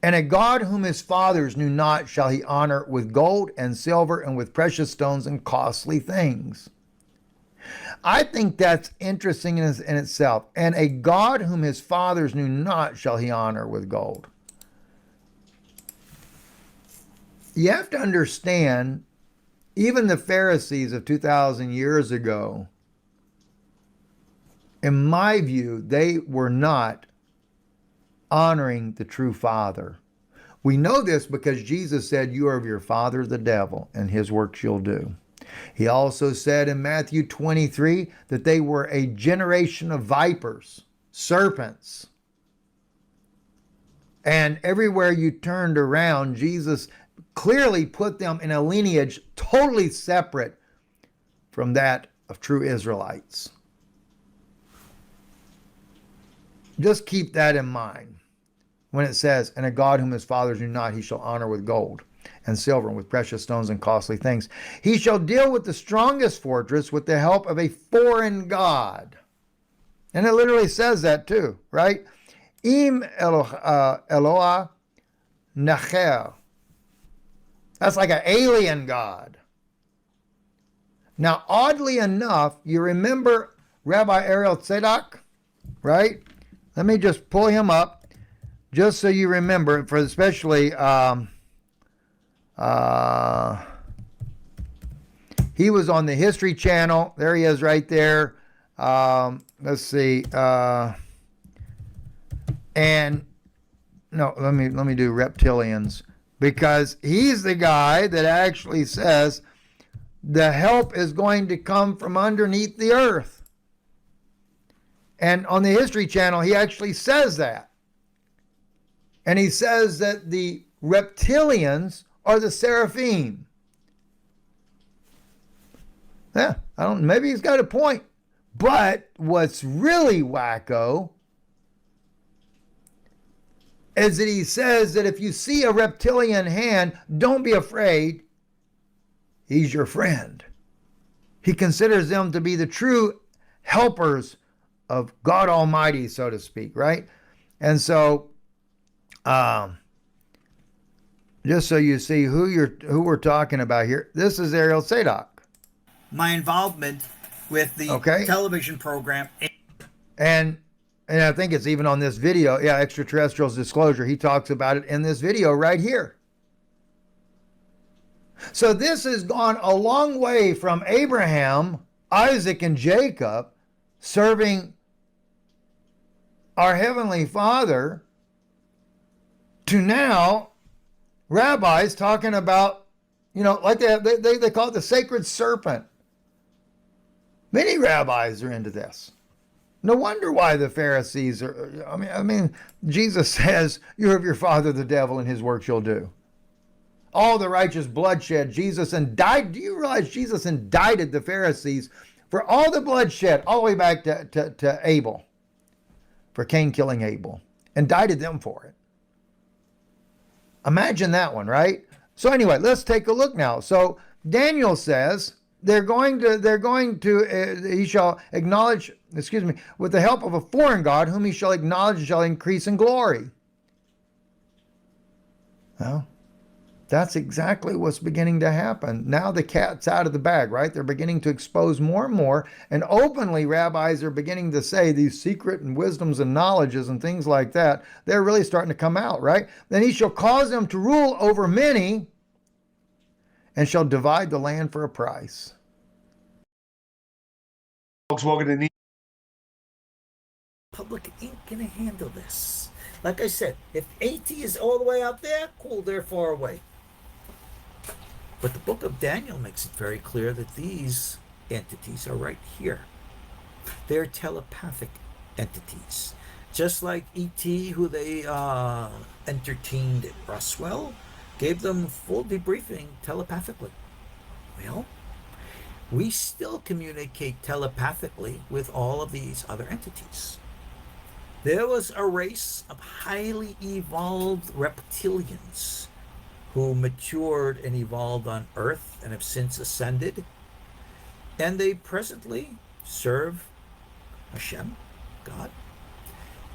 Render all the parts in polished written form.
And a God whom his fathers knew not shall he honor with gold and silver and with precious stones and costly things. I think that's interesting in itself. And a God whom his fathers knew not shall he honor with gold. You have to understand, even the Pharisees of 2,000 years ago, in my view, they were not honoring the true Father. We know this because Jesus said, "You are of your father the devil, and his works you'll do." He also said in Matthew 23 that they were a generation of vipers, serpents. And everywhere you turned around, Jesus clearly put them in a lineage totally separate from that of true Israelites. Just keep that in mind when it says, "And a God whom his fathers knew not, he shall honor with gold and silver and with precious stones and costly things. He shall deal with the strongest fortress with the help of a foreign god." And it literally says that too, right? Im Eloah Nacher. That's like an alien god. Now, oddly enough, you remember Rabbi Ariel tzadok, right? Let me just pull him up, just so you remember, for especially he was on the History Channel. There he is, right there. Let's see. And no, let me do reptilians, because he's the guy that actually says the help is going to come from underneath the earth. And on the History Channel, he actually says that. And he says that the reptilians are the seraphim. Yeah, maybe he's got a point. But what's really wacko is that he says that if you see a reptilian hand, don't be afraid. He's your friend. He considers them to be the true helpers of God Almighty, so to speak, right? And so, just so you see who we're talking about here, this is Ariel tzadok. My involvement with the television program, and I think it's even on this video. Yeah, Extraterrestrials Disclosure. He talks about it in this video right here. So this has gone a long way from Abraham, Isaac, and Jacob serving our Heavenly Father to now rabbis talking about, like they call it the sacred serpent. Many rabbis are into this. No wonder why the Pharisees are. I mean, Jesus says, "You're of your father the devil, and his works you'll do." All the righteous bloodshed Jesus indicted. Do you realize Jesus indicted the Pharisees for all the bloodshed all the way back to Abel, for Cain killing Abel? Indicted them for it. Imagine that one, right? So anyway, let's take a look now. So Daniel says he shall acknowledge, with the help of a foreign god, whom he shall acknowledge and shall increase in glory. Well, that's exactly what's beginning to happen. Now the cat's out of the bag, right? They're beginning to expose more and more, and openly rabbis are beginning to say these secret and wisdoms and knowledges and things like that. They're really starting to come out, right? Then he shall cause them to rule over many and shall divide the land for a price. Folks, welcome to public ain't gonna handle this. Like I said, if AT is all the way out there, cool, they're far away. But the book of Daniel makes it very clear that these entities are right here. They're telepathic entities. Just like E.T., who they entertained at Roswell, gave them full debriefing telepathically. Well, we still communicate telepathically with all of these other entities. There was a race of highly evolved reptilians who matured and evolved on Earth and have since ascended. And they presently serve Hashem, God.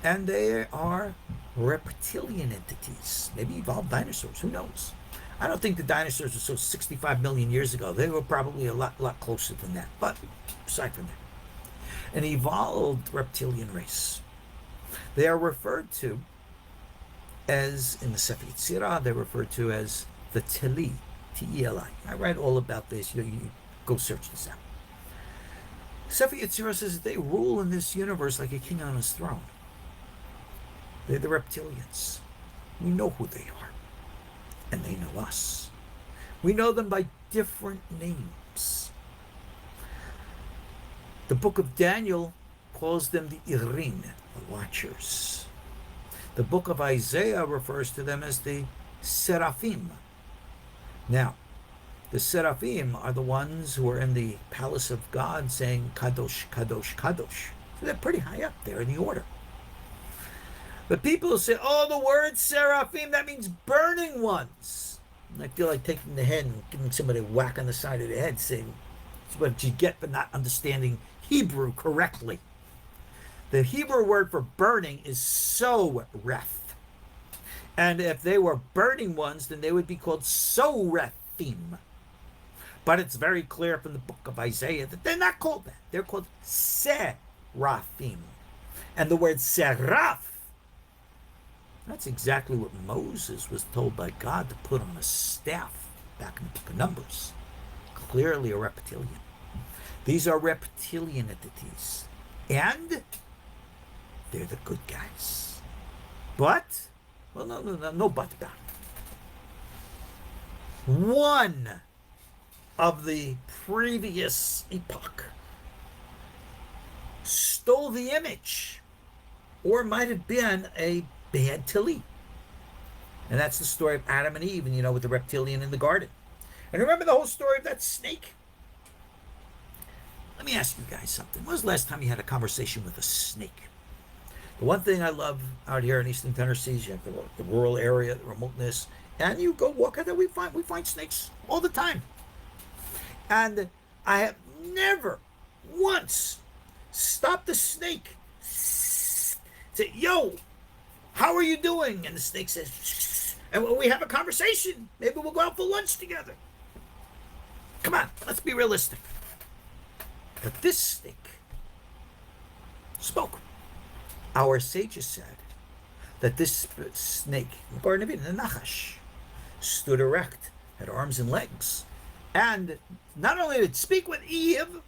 And they are reptilian entities, maybe evolved dinosaurs, who knows? I don't think the dinosaurs were so 65 million years ago. They were probably a lot closer than that. But aside from that, an evolved reptilian race. They are referred to as, in the Sefer Yetzirah, they're referred to as the teli, T-E-L-I. I read all about this. You go search this out. Sefer Yetzirah says that they rule in this universe like a king on his throne. They're the reptilians. We know who they are. And they know us. We know them by different names. The book of Daniel calls them the Irin, the watchers. The book of Isaiah refers to them as the seraphim. Now, the seraphim are the ones who are in the palace of God saying, Kadosh, Kadosh, Kadosh. So they're pretty high up there in the order. But people say, oh, the word seraphim, that means burning ones. And I feel like taking the head and giving somebody a whack on the side of the head, saying, it's what you get for not understanding Hebrew correctly. The Hebrew word for burning is soref. And if they were burning ones, then they would be called sorefim. But it's very clear from the book of Isaiah that they're not called that. They're called seraphim. And the word seraph, that's exactly what Moses was told by God to put on a staff back in the book of Numbers. Clearly a reptilian. These are reptilian entities. And they're the good guys. But, well, no but about it. One of the previous epoch stole the image, or it might have been a bad teli. And that's the story of Adam and Eve, and with the reptilian in the garden. And remember the whole story of that snake? Let me ask you guys something. When was the last time you had a conversation with a snake? The one thing I love out here in Eastern Tennessee is you have the rural area, the remoteness, and you go walk out there, we find snakes all the time. And I have never once stopped a snake, say, yo, how are you doing? And the snake says, shh. And we have a conversation. Maybe we'll go out for lunch together. Come on, let's be realistic. But this snake spoke. Our sages said that this snake, in the Garden of Eden, the nakash, stood erect, had arms and legs. And not only did it speak with Eve,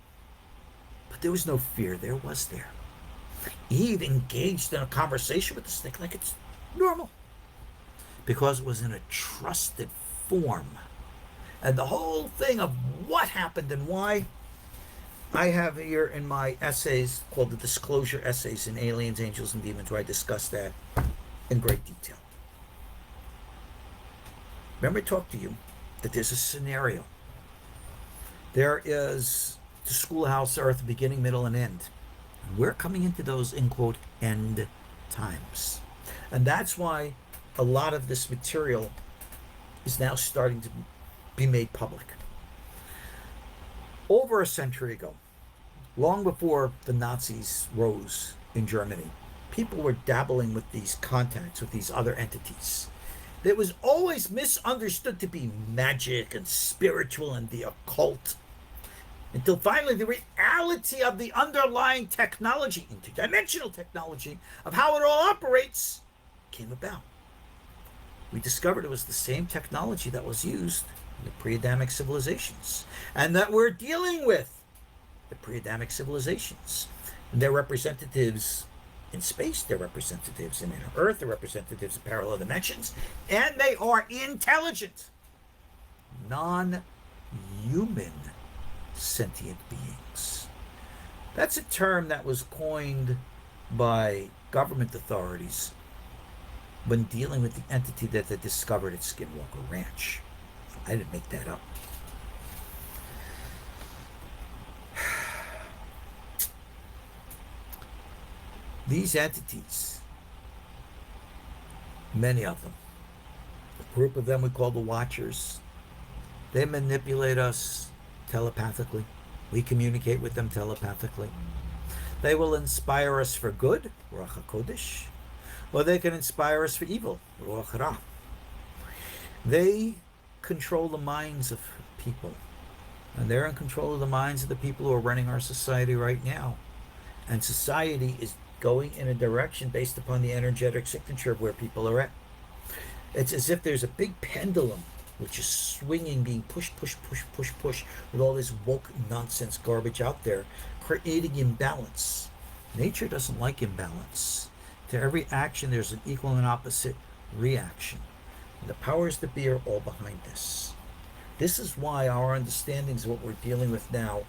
but there was no fear there, was there? Eve engaged in a conversation with the snake like it's normal, because it was in a trusted form. And the whole thing of what happened and why, I have here in my essays called the Disclosure Essays in Aliens, Angels, and Demons, where I discuss that in great detail. Remember I talked to you that there's a scenario. There is the schoolhouse earth, beginning, middle, and end. And we're coming into those, in quote, end times. And that's why a lot of this material is now starting to be made public. Over a century ago, long before the Nazis rose in Germany, people were dabbling with these contacts, with these other entities. It was always misunderstood to be magic and spiritual and the occult, until finally the reality of the underlying technology, interdimensional technology, of how it all operates, came about. We discovered it was the same technology that was used in the pre-Adamic civilizations, and that we're dealing with the pre-Adamic civilizations. And their representatives in space, their representatives in inner Earth, their representatives in parallel dimensions, and they are intelligent, non-human sentient beings. That's a term that was coined by government authorities when dealing with the entity that they discovered at Skinwalker Ranch. So I didn't make that up. These entities, many of them, a group of them we call the Watchers, they manipulate us telepathically. We communicate with them telepathically. They will inspire us for good, Ruach HaKodesh, or they can inspire us for evil. Ruach Ra. They control the minds of people, and they're in control of the minds of the people who are running our society right now. And society is going in a direction based upon the energetic signature of where people are at. It's as if there's a big pendulum which is swinging, being push, push, push, push, push, with all this woke nonsense garbage out there, creating imbalance. Nature doesn't like imbalance. To every action, there's an equal and opposite reaction. And the powers that be are all behind this. This is why our understandings of what we're dealing with now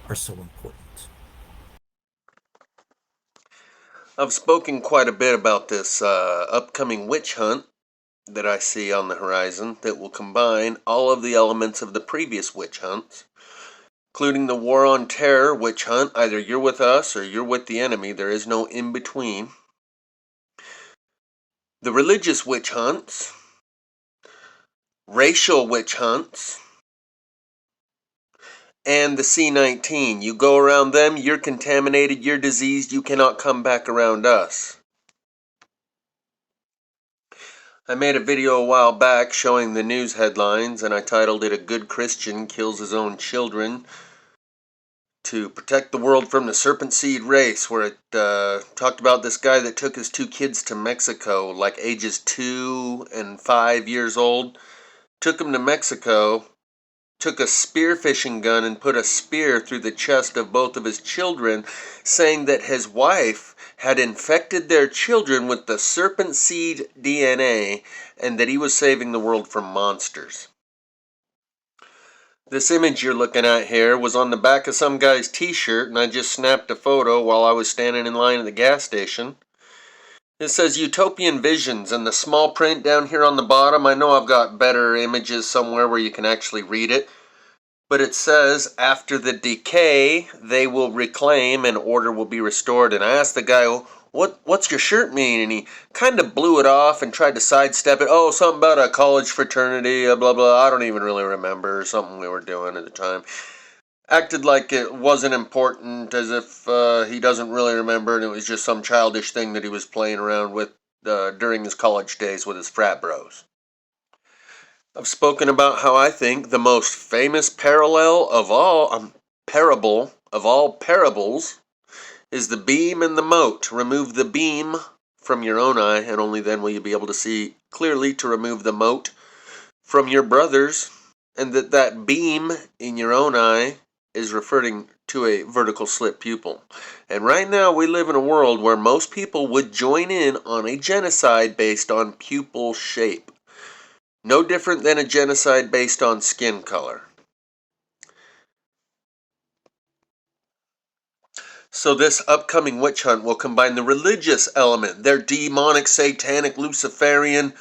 are so important. I've spoken quite a bit about this upcoming witch hunt that I see on the horizon that will combine all of the elements of the previous witch hunts, including the War on Terror witch hunt. Either you're with us or you're with the enemy. There is no in-between. The religious witch hunts, racial witch hunts, and the C-19. You go around them, you're contaminated, you're diseased, you cannot come back around us. I made a video a while back showing the news headlines, and I titled it "A Good Christian Kills His Own Children to Protect the World from the Serpent Seed Race," where it talked about this guy that took his 2 kids to Mexico, like ages 2 and 5 years old. Took them to Mexico, took a spear fishing gun and put a spear through the chest of both of his children, saying that his wife had infected their children with the serpent seed DNA and that he was saving the world from monsters. This image you're looking at here was on the back of some guy's t-shirt, and I just snapped a photo while I was standing in line at the gas station. It says Utopian Visions, and the small print down here on the bottom, I know I've got better images somewhere where you can actually read it, but it says, after the decay, they will reclaim and order will be restored. And I asked the guy, what's your shirt mean? And he kind of blew it off and tried to sidestep it. Oh, something about a college fraternity, blah, blah. I don't even really remember. Something we were doing at the time. Acted like it wasn't important, as if he doesn't really remember, and it was just some childish thing that he was playing around with during his college days with his frat bros. I've spoken about how I think the most famous parable of all parables is the beam and the mote. Remove the beam from your own eye, and only then will you be able to see clearly to remove the mote from your brother's, and that beam in your own eye is referring to a vertical slit pupil. And right now we live in a world where most people would join in on a genocide based on pupil shape. No different than a genocide based on skin color. So this upcoming witch hunt will combine the religious element, their demonic, satanic, Luciferian,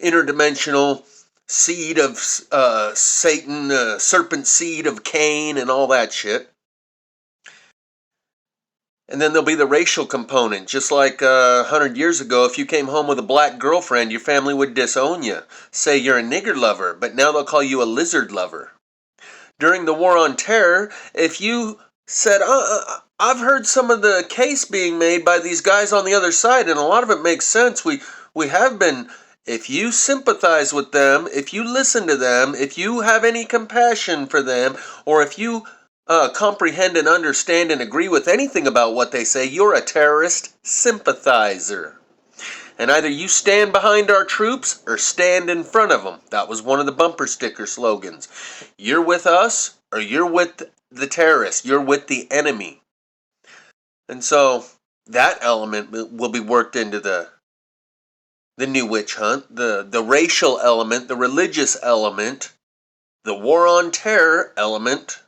interdimensional seed of Satan, serpent seed of Cain, and all that shit. And then there'll be the racial component. Just like 100 years ago, if you came home with a black girlfriend, your family would disown you. Say you're a nigger lover, but now they'll call you a lizard lover. During the War on Terror, if you said, I've heard some of the case being made by these guys on the other side, and a lot of it makes sense. We have been, if you sympathize with them, if you listen to them, if you have any compassion for them, or if you comprehend and understand and agree with anything about what they say, you're a terrorist sympathizer. And either you stand behind our troops or stand in front of them. That was one of the bumper sticker slogans. You're with us or you're with the terrorists. You're with the enemy. And so that element will be worked into the new witch hunt, the racial element, the religious element, the war on terror element,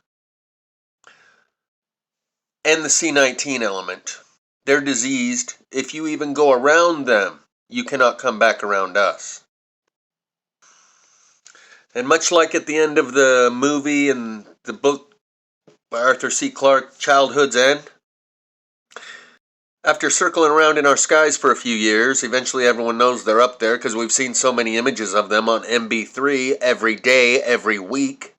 and the C-19 element. They're diseased. If you even go around them, you cannot come back around us. And much like at the end of the movie and the book by Arthur C. Clarke, Childhood's End, after circling around in our skies for a few years, eventually everyone knows they're up there because we've seen so many images of them on MB3 every day, every week,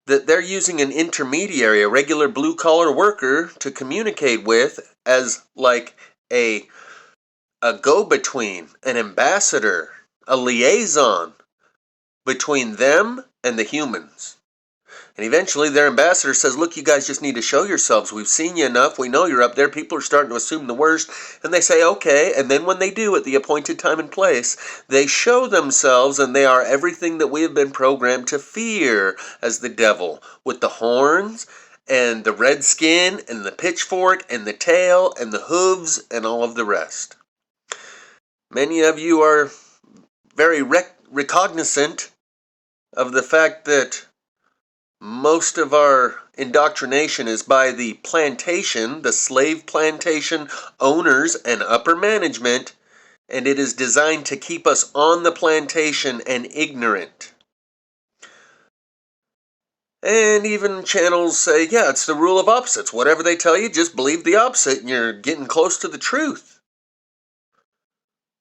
that they're using an intermediary, a regular blue-collar worker, to communicate with as like a a go-between, an ambassador, a liaison between them and the humans. And eventually their ambassador says, look, you guys just need to show yourselves. We've seen you enough. We know you're up there. People are starting to assume the worst. And they say, okay. And then when they do at the appointed time and place, they show themselves, and they are everything that we have been programmed to fear as the devil, with the horns and the red skin and the pitchfork and the tail and the hooves and all of the rest. Many of you are very recognizant of the fact that most of our indoctrination is by the plantation, the slave plantation owners and upper management, and it is designed to keep us on the plantation and ignorant. And even channels say, yeah, it's the rule of opposites. Whatever they tell you, just believe the opposite and you're getting close to the truth.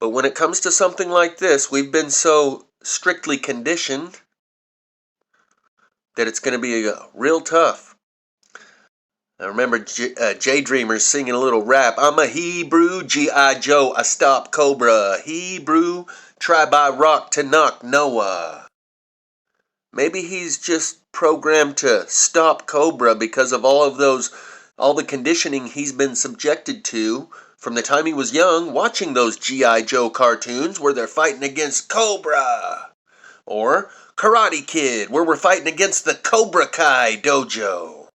But when it comes to something like this, we've been so strictly conditioned that it's going to be real tough. I remember J Dreamers singing a little rap. I'm a Hebrew G.I. Joe, I stop Cobra. Hebrew, try by rock to knock Noah. Maybe he's just programmed to stop Cobra because of all the conditioning he's been subjected to from the time he was young, watching those G.I. Joe cartoons where they're fighting against Cobra. Or Karate Kid, where we're fighting against the Cobra Kai dojo.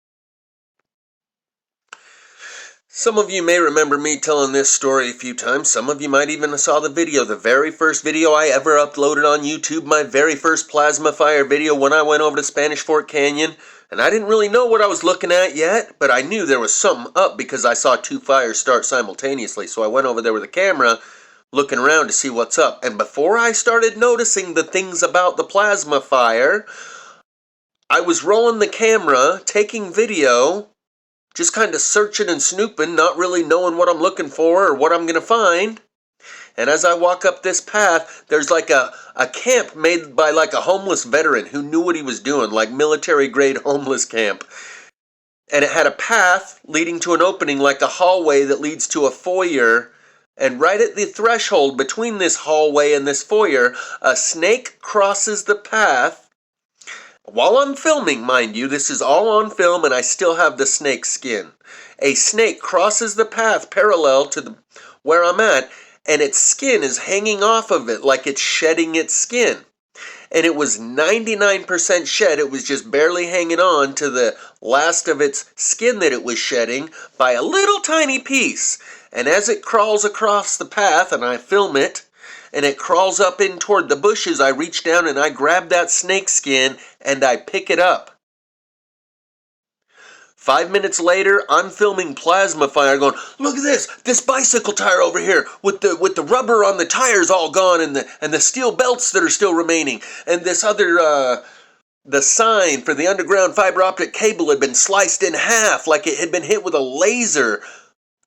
Some of you may remember me telling this story a few times. Some of you might even have saw the video, the very first video I ever uploaded on YouTube, my very first plasma fire video when I went over to Spanish Fork Canyon. And I didn't really know what I was looking at yet, but I knew there was something up because I saw two fires start simultaneously. So I went over there with a camera, looking around to see what's up. And before I started noticing the things about the plasma fire, I was rolling the camera, taking video, just kind of searching and snooping, not really knowing what I'm looking for or what I'm going to find. And as I walk up this path, there's like a camp made by like a homeless veteran who knew what he was doing, like military-grade homeless camp. And it had a path leading to an opening, like a hallway that leads to a foyer. And right at the threshold between this hallway and this foyer, a snake crosses the path. While I'm filming, mind you, this is all on film and I still have the snake skin. A snake crosses the path parallel to where I'm at, and its skin is hanging off of it like it's shedding its skin. And it was 99% shed. It was just barely hanging on to the last of its skin that it was shedding by a little tiny piece. And as it crawls across the path, and I film it, and it crawls up in toward the bushes, I reach down and I grab that snake skin and I pick it up. 5 minutes later, I'm filming plasma fire going, look at this bicycle tire over here with the rubber on the tires all gone and the steel belts that are still remaining. And this other, the sign for the underground fiber optic cable had been sliced in half like it had been hit with a laser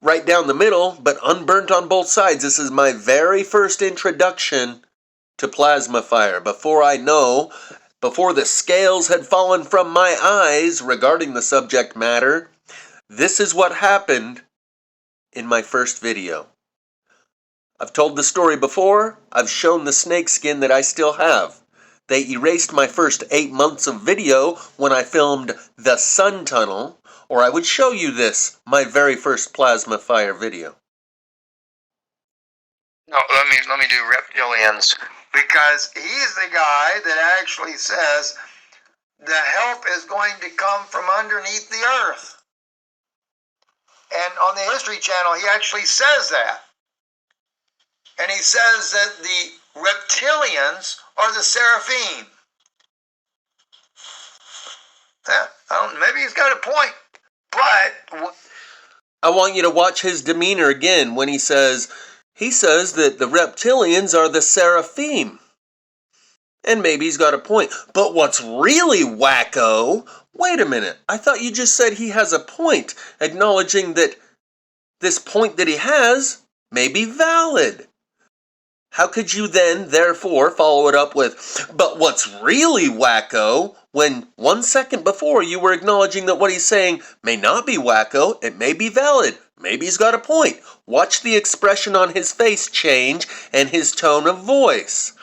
right down the middle, but unburnt on both sides. This is my very first introduction to plasma fire. Before the scales had fallen from my eyes regarding the subject matter, this is what happened in my first video. I've told the story before. I've shown the snake skin that I still have. They erased my first 8 months of video when I filmed the sun tunnel, or I would show you this, my very first plasma fire video. No, let me do reptilians. Because he's the guy that actually says the help is going to come from underneath the earth. And on the History Channel, he actually says that. And he says that the reptilians are the seraphim. Yeah, maybe he's got a point. But I want you to watch his demeanor again when he says that the reptilians are the seraphim. And maybe he's got a point. But what's really wacko, wait a minute, I thought you just said he has a point, acknowledging that this point that he has may be valid. How could you then, therefore, follow it up with, but what's really wacko, when 1 second before you were acknowledging that what he's saying may not be wacko, it may be valid, maybe he's got a point. Watch the expression on his face change and his tone of voice.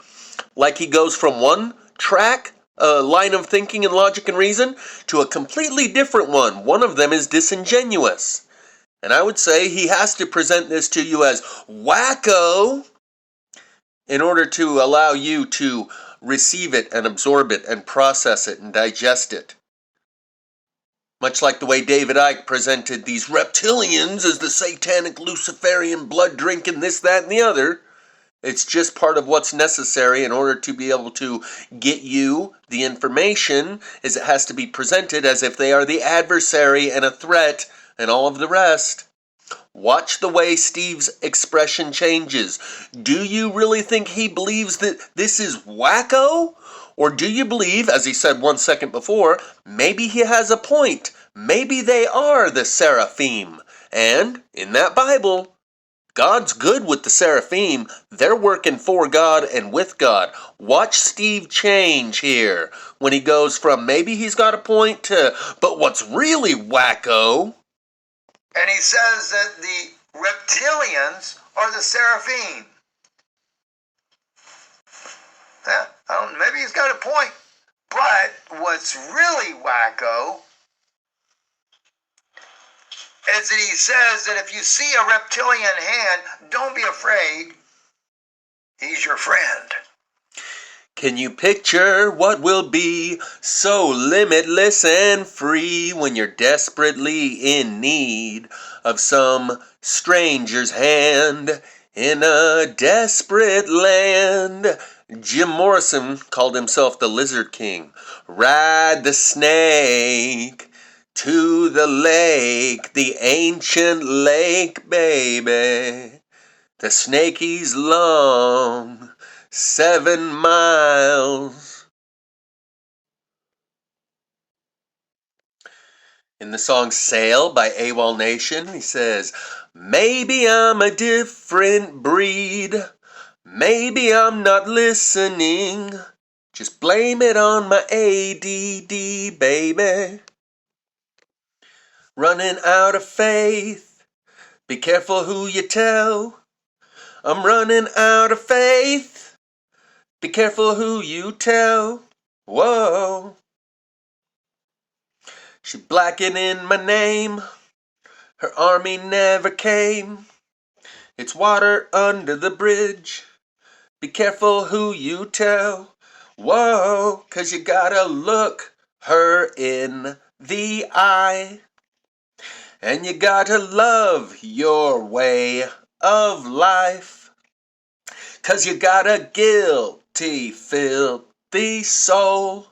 Like he goes from one track, line of thinking and logic and reason, to a completely different one. One of them is disingenuous. And I would say he has to present this to you as wacko in order to allow you to receive it and absorb it and process it and digest it. Much like the way David Icke presented these reptilians as the satanic Luciferian blood drinking this, that, and the other. It's just part of what's necessary in order to be able to get you the information, is it has to be presented as if they are the adversary and a threat and all of the rest. Watch the way Steve's expression changes. Do you really think he believes that this is wacko? Or do you believe, as he said 1 second before, maybe he has a point. Maybe they are the seraphim. And, in that Bible, God's good with the seraphim. They're working for God and with God. Watch Steve change here when he goes from maybe he's got a point to, but what's really wacko? And he says that the reptilians are the seraphim. Yeah, maybe he's got a point. But what's really wacko is that he says that if you see a reptilian hand, don't be afraid. He's your friend. Can you picture what will be so limitless and free when you're desperately in need of some stranger's hand in a desperate land? Jim Morrison called himself the Lizard King. Ride the snake to the lake, the ancient lake, baby. The snakey's long, 7 miles. In the song Sail by AWOL Nation, he says, maybe I'm a different breed. Maybe I'm not listening. Just blame it on my ADD, baby. Running out of faith. Be careful who you tell. I'm running out of faith. Be careful who you tell. Whoa. She blackening my name. Her army never came. It's water under the bridge. Be careful who you tell. Whoa, 'cause you gotta look her in the eye. And you gotta love your way of life. 'Cause you got a guilty, filthy soul.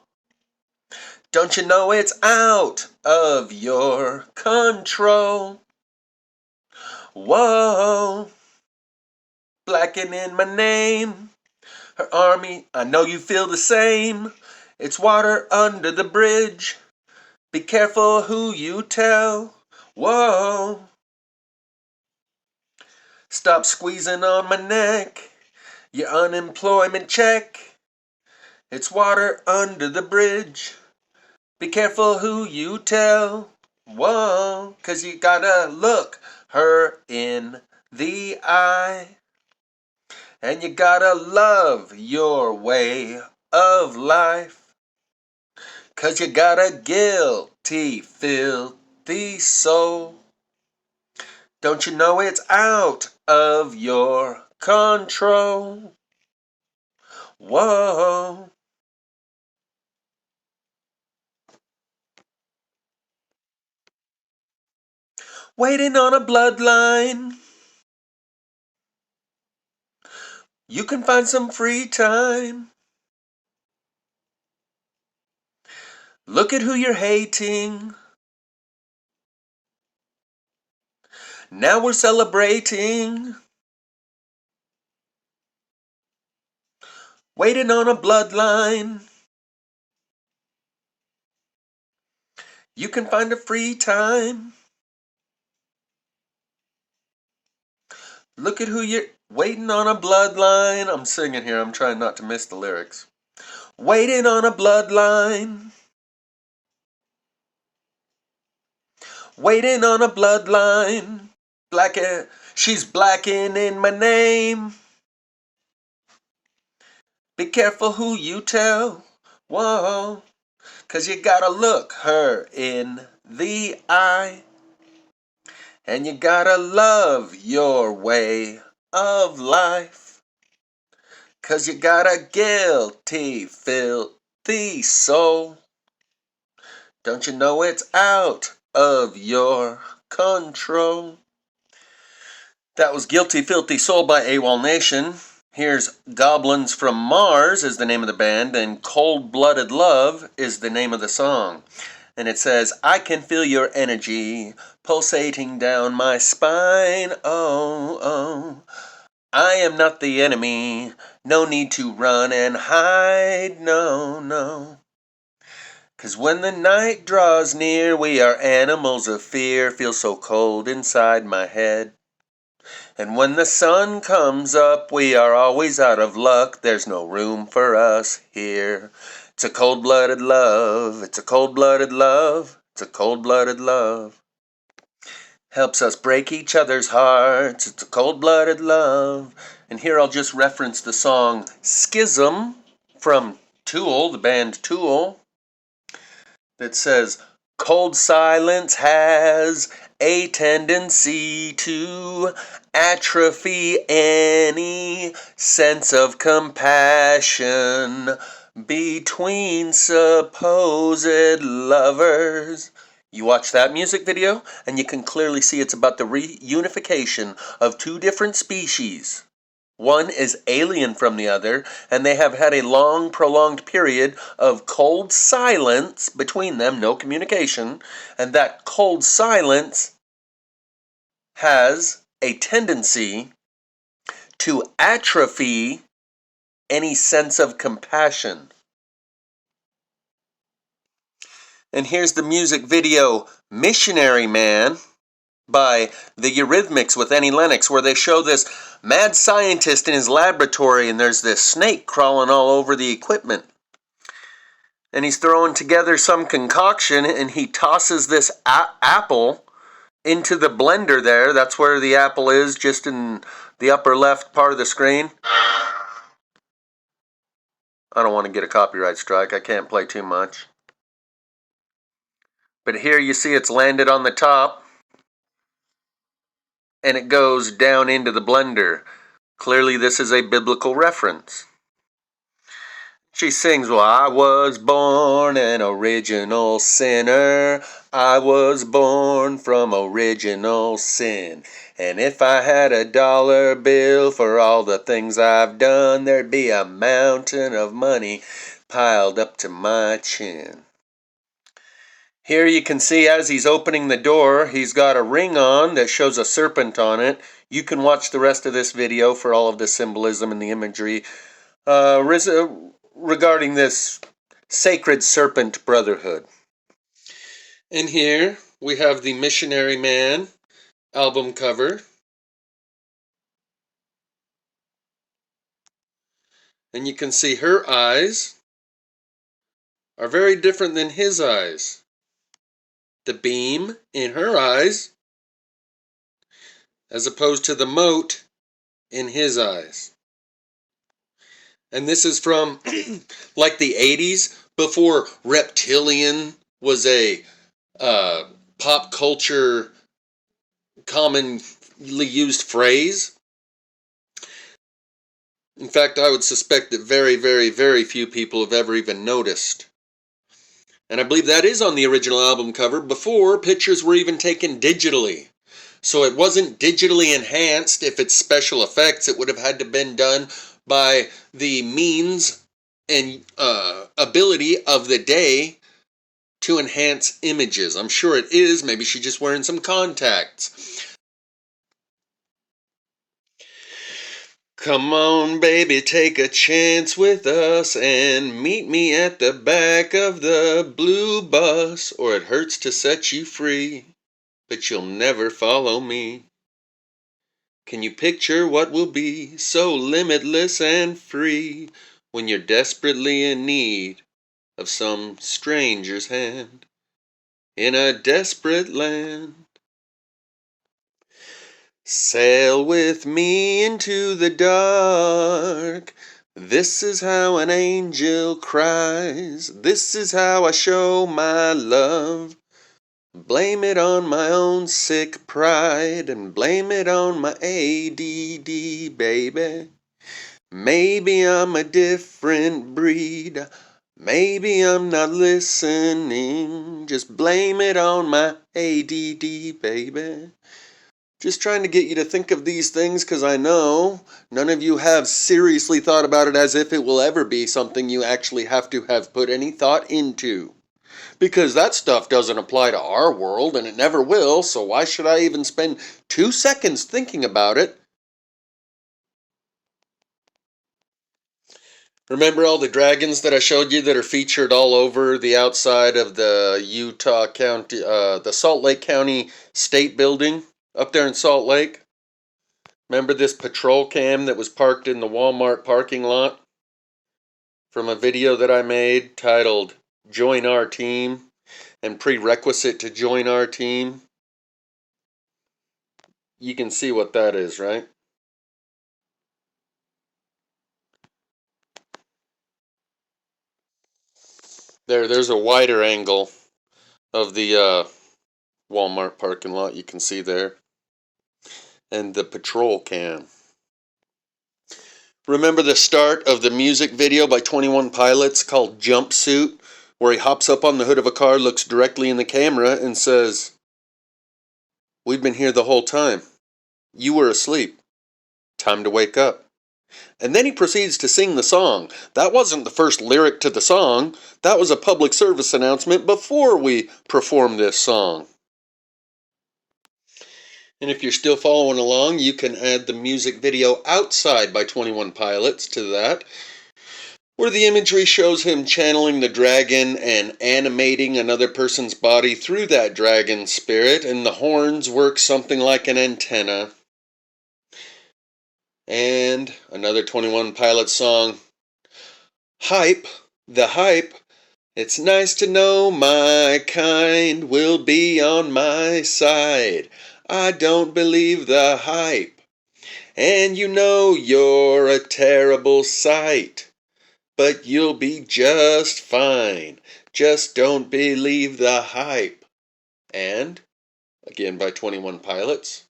Don't you know it's out of your control? Whoa, blackening my name. Her army, I know you feel the same. It's water under the bridge. Be careful who you tell. Whoa. Stop squeezing on my neck. Your unemployment check. It's water under the bridge. Be careful who you tell. Whoa, 'cause you gotta look her in the eye. And you gotta love your way of life. 'Cause you got a guilty, filthy soul. Don't you know it's out of your control? Whoa. Waiting on a bloodline. You can find some free time. Look at who you're hating. Now we're celebrating. Waiting on a bloodline. You can find a free time. Look at who you're Waiting on a bloodline. I'm singing here. I'm trying not to miss the lyrics. Waiting on a bloodline. Waiting on a bloodline. She's blacking in my name. Be careful who you tell. Whoa. 'Cause you gotta look her in the eye. And you gotta love your way of life. 'Cause you got a guilty, filthy soul. Don't you know it's out of your control? That was Guilty, Filthy Soul by AWOL Nation. Here's Goblins from Mars is the name of the band, and Cold-Blooded Love is the name of the song. And it says, I can feel your energy pulsating down my spine, oh, oh. I am not the enemy, no need to run and hide, no, no. 'Cause when the night draws near, we are animals of fear, feel so cold inside my head. And when the sun comes up, we are always out of luck, there's no room for us here. It's a cold-blooded love, it's a cold-blooded love, it's a cold-blooded love. Helps us break each other's hearts, it's a cold-blooded love. And here I'll just reference the song Schism from Tool, the band Tool, that says, cold silence has a tendency to atrophy any sense of compassion between supposed lovers. You watch that music video, and you can clearly see it's about the reunification of two different species. One is alien from the other, and they have had a long, prolonged period of cold silence between them, no communication, and that cold silence has a tendency to atrophy any sense of compassion. And here's the music video Missionary Man by the Eurythmics with Annie Lennox, where they show this mad scientist in his laboratory, and there's this snake crawling all over the equipment. And he's throwing together some concoction, and he tosses this apple into the blender there. That's where the apple is, just in the upper left part of the screen. I don't want to get a copyright strike. I can't play too much. But here you see it's landed on the top, and it goes down into the blender. Clearly this is a biblical reference. She sings, well, I was born an original sinner. I was born from original sin. And if I had a dollar bill for all the things I've done, there'd be a mountain of money piled up to my chin. Here you can see as he's opening the door, he's got a ring on that shows a serpent on it. You can watch the rest of this video for all of the symbolism and the imagery regarding this sacred serpent brotherhood. And here we have the Missionary Man album cover. And you can see her eyes are very different than his eyes. The beam in her eyes as opposed to the mote in his eyes. And this is from like the 80s, before reptilian was a pop culture commonly used phrase. In fact, I would suspect that very, very, very few people have ever even noticed. And I believe that is on the original album cover before pictures were even taken digitally. So it wasn't digitally enhanced. If it's special effects, it would have had to been done by the means and ability of the day to enhance images. I'm sure it is. Maybe she's just wearing some contacts. Come on, baby, take a chance with us and meet me at the back of the blue bus, or it hurts to set you free, but you'll never follow me. Can you picture what will be so limitless and free when you're desperately in need of some stranger's hand in a desperate land? Sail with me into the dark. This is how an angel cries. This is how I show my love. Blame it on my own sick pride and blame it on my ADD, baby. Maybe I'm a different breed. Maybe I'm not listening. Just blame it on my ADD, baby. Just trying to get you to think of these things because I know none of you have seriously thought about it as if it will ever be something you actually have to have put any thought into. Because that stuff doesn't apply to our world, and it never will, so why should I even spend 2 seconds thinking about it? Remember all the dragons that I showed you that are featured all over the outside of the Utah County, the Salt Lake County State Building up there in Salt Lake? Remember this patrol cam that was parked in the Walmart parking lot? From a video that I made titled Join Our Team and Prerequisite to Join Our Team? You can see what that is, right? There's a wider angle of the Walmart parking lot you can see there. And the patrol cam. Remember the start of the music video by 21 Pilots called Jumpsuit, where he hops up on the hood of a car, looks directly in the camera, and says, "We've been here the whole time. You were asleep. Time to wake up." And then he proceeds to sing the song. That wasn't the first lyric to the song. That was a public service announcement before we performed this song. And if you're still following along, you can add the music video Outside by 21 Pilots to that, where the imagery shows him channeling the dragon and animating another person's body through that dragon spirit, and the horns work something like an antenna. And another 21 Pilots song, Hype, the Hype. It's nice to know my kind will be on my side. I don't believe the hype. And you know you're a terrible sight. But you'll be just fine. Just don't believe the hype. And, again by 21 Pilots.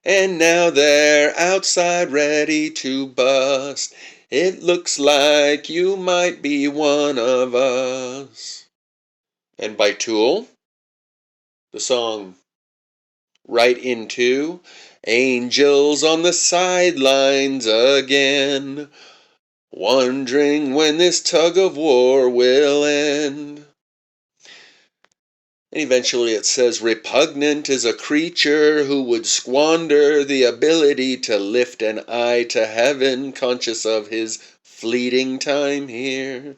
And now they're outside ready to bust. It looks like you might be one of us. And by Tool, the song Right Into, Angels on the sidelines again, wondering when this tug of war will end. And eventually it says, repugnant is a creature who would squander the ability to lift an eye to heaven, conscious of his fleeting time here.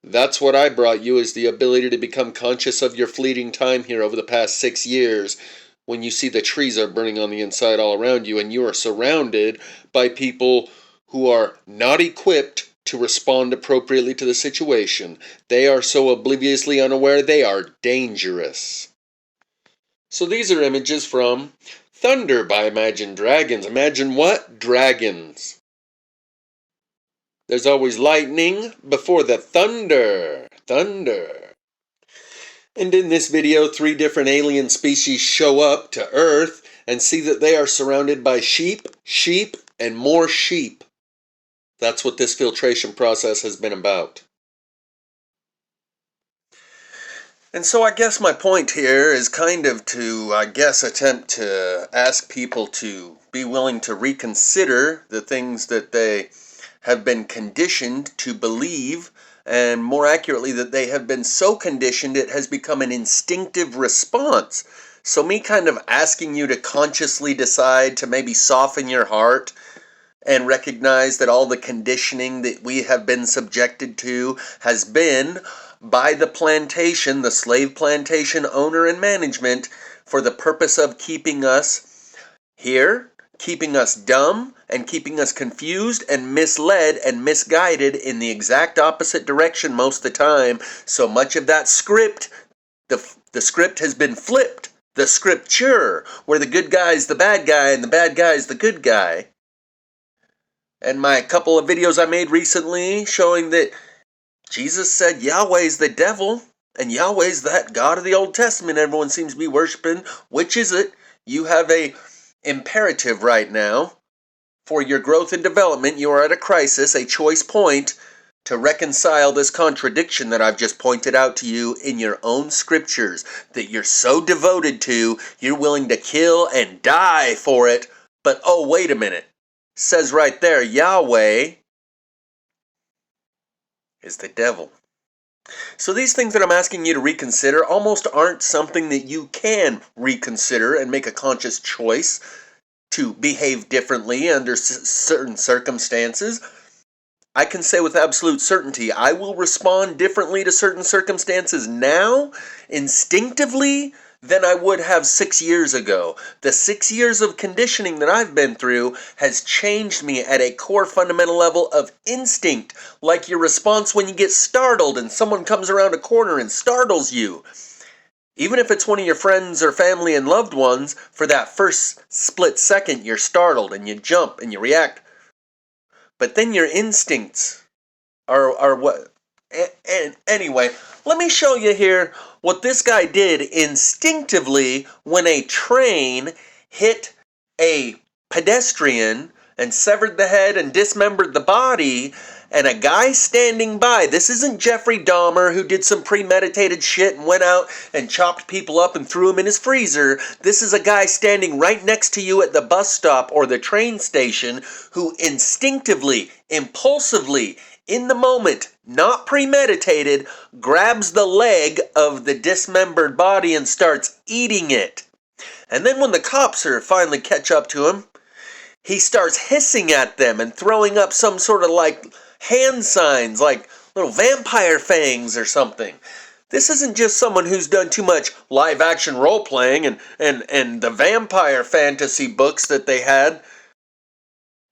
That's what I brought you, is the ability to become conscious of your fleeting time here over the past 6 years, when you see the trees are burning on the inside all around you, and you are surrounded by people who are not equipped to respond appropriately to the situation. They are so obliviously unaware, they are dangerous. So these are images from Thunder by Imagine Dragons. Imagine what? Dragons. There's always lightning before the thunder. Thunder. And in this video, 3 different alien species show up to Earth and see that they are surrounded by sheep, and more sheep. That's what this filtration process has been about. And so I guess my point here is kind of to, attempt to ask people to be willing to reconsider the things that they have been conditioned to believe, and more accurately, that they have been so conditioned it has become an instinctive response. So me kind of asking you to consciously decide to maybe soften your heart and recognize that all the conditioning that we have been subjected to has been by the plantation, the slave plantation owner and management, for the purpose of keeping us here keeping us dumb and keeping us confused and misled and misguided in the exact opposite direction most of the time. So much of that script, the script has been flipped. The scripture, where the good guy's the bad guy and the bad guy's the good guy. And my couple of videos I made recently showing that Jesus said Yahweh's the devil and Yahweh's that God of the Old Testament everyone seems to be worshiping. Which is it? You have a imperative right now for your growth and development. You are at a crisis, a choice point to reconcile this contradiction that I've just pointed out to you in your own scriptures that you're so devoted to, you're willing to kill and die for it. But oh, wait a minute. It says right there, Yahweh is the devil. So these things that I'm asking you to reconsider almost aren't something that you can reconsider and make a conscious choice to behave differently under certain circumstances. I can say with absolute certainty, I will respond differently to certain circumstances now, instinctively, than I would have 6 years ago. The 6 years of conditioning that I've been through has changed me at a core fundamental level of instinct, like your response when you get startled and someone comes around a corner and startles you. Even if it's one of your friends or family and loved ones, for that first split second you're startled and you jump and you react. But then your instincts are what... And anyway, let me show you here what this guy did instinctively when a train hit a pedestrian and severed the head and dismembered the body, and a guy standing by. This isn't Jeffrey Dahmer who did some premeditated shit and went out and chopped people up and threw them in his freezer. This is a guy standing right next to you at the bus stop or the train station who instinctively, impulsively, in the moment, not premeditated, grabs the leg of the dismembered body and starts eating it. And then when the cops finally catch up to him, he starts hissing at them and throwing up some sort of like hand signs, like little vampire fangs or something. This isn't just someone who's done too much live action role playing and the vampire fantasy books that they had.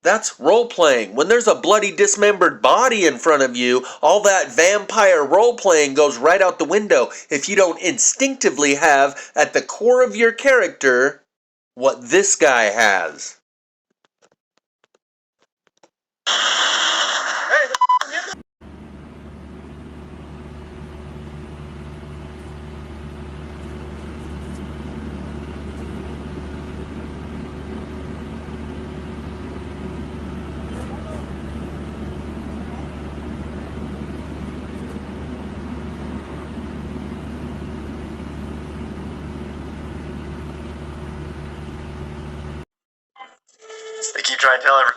That's role-playing. When there's a bloody dismembered body in front of you, all that vampire role-playing goes right out the window if you don't instinctively have at the core of your character what this guy has. They keep trying to tell everyone.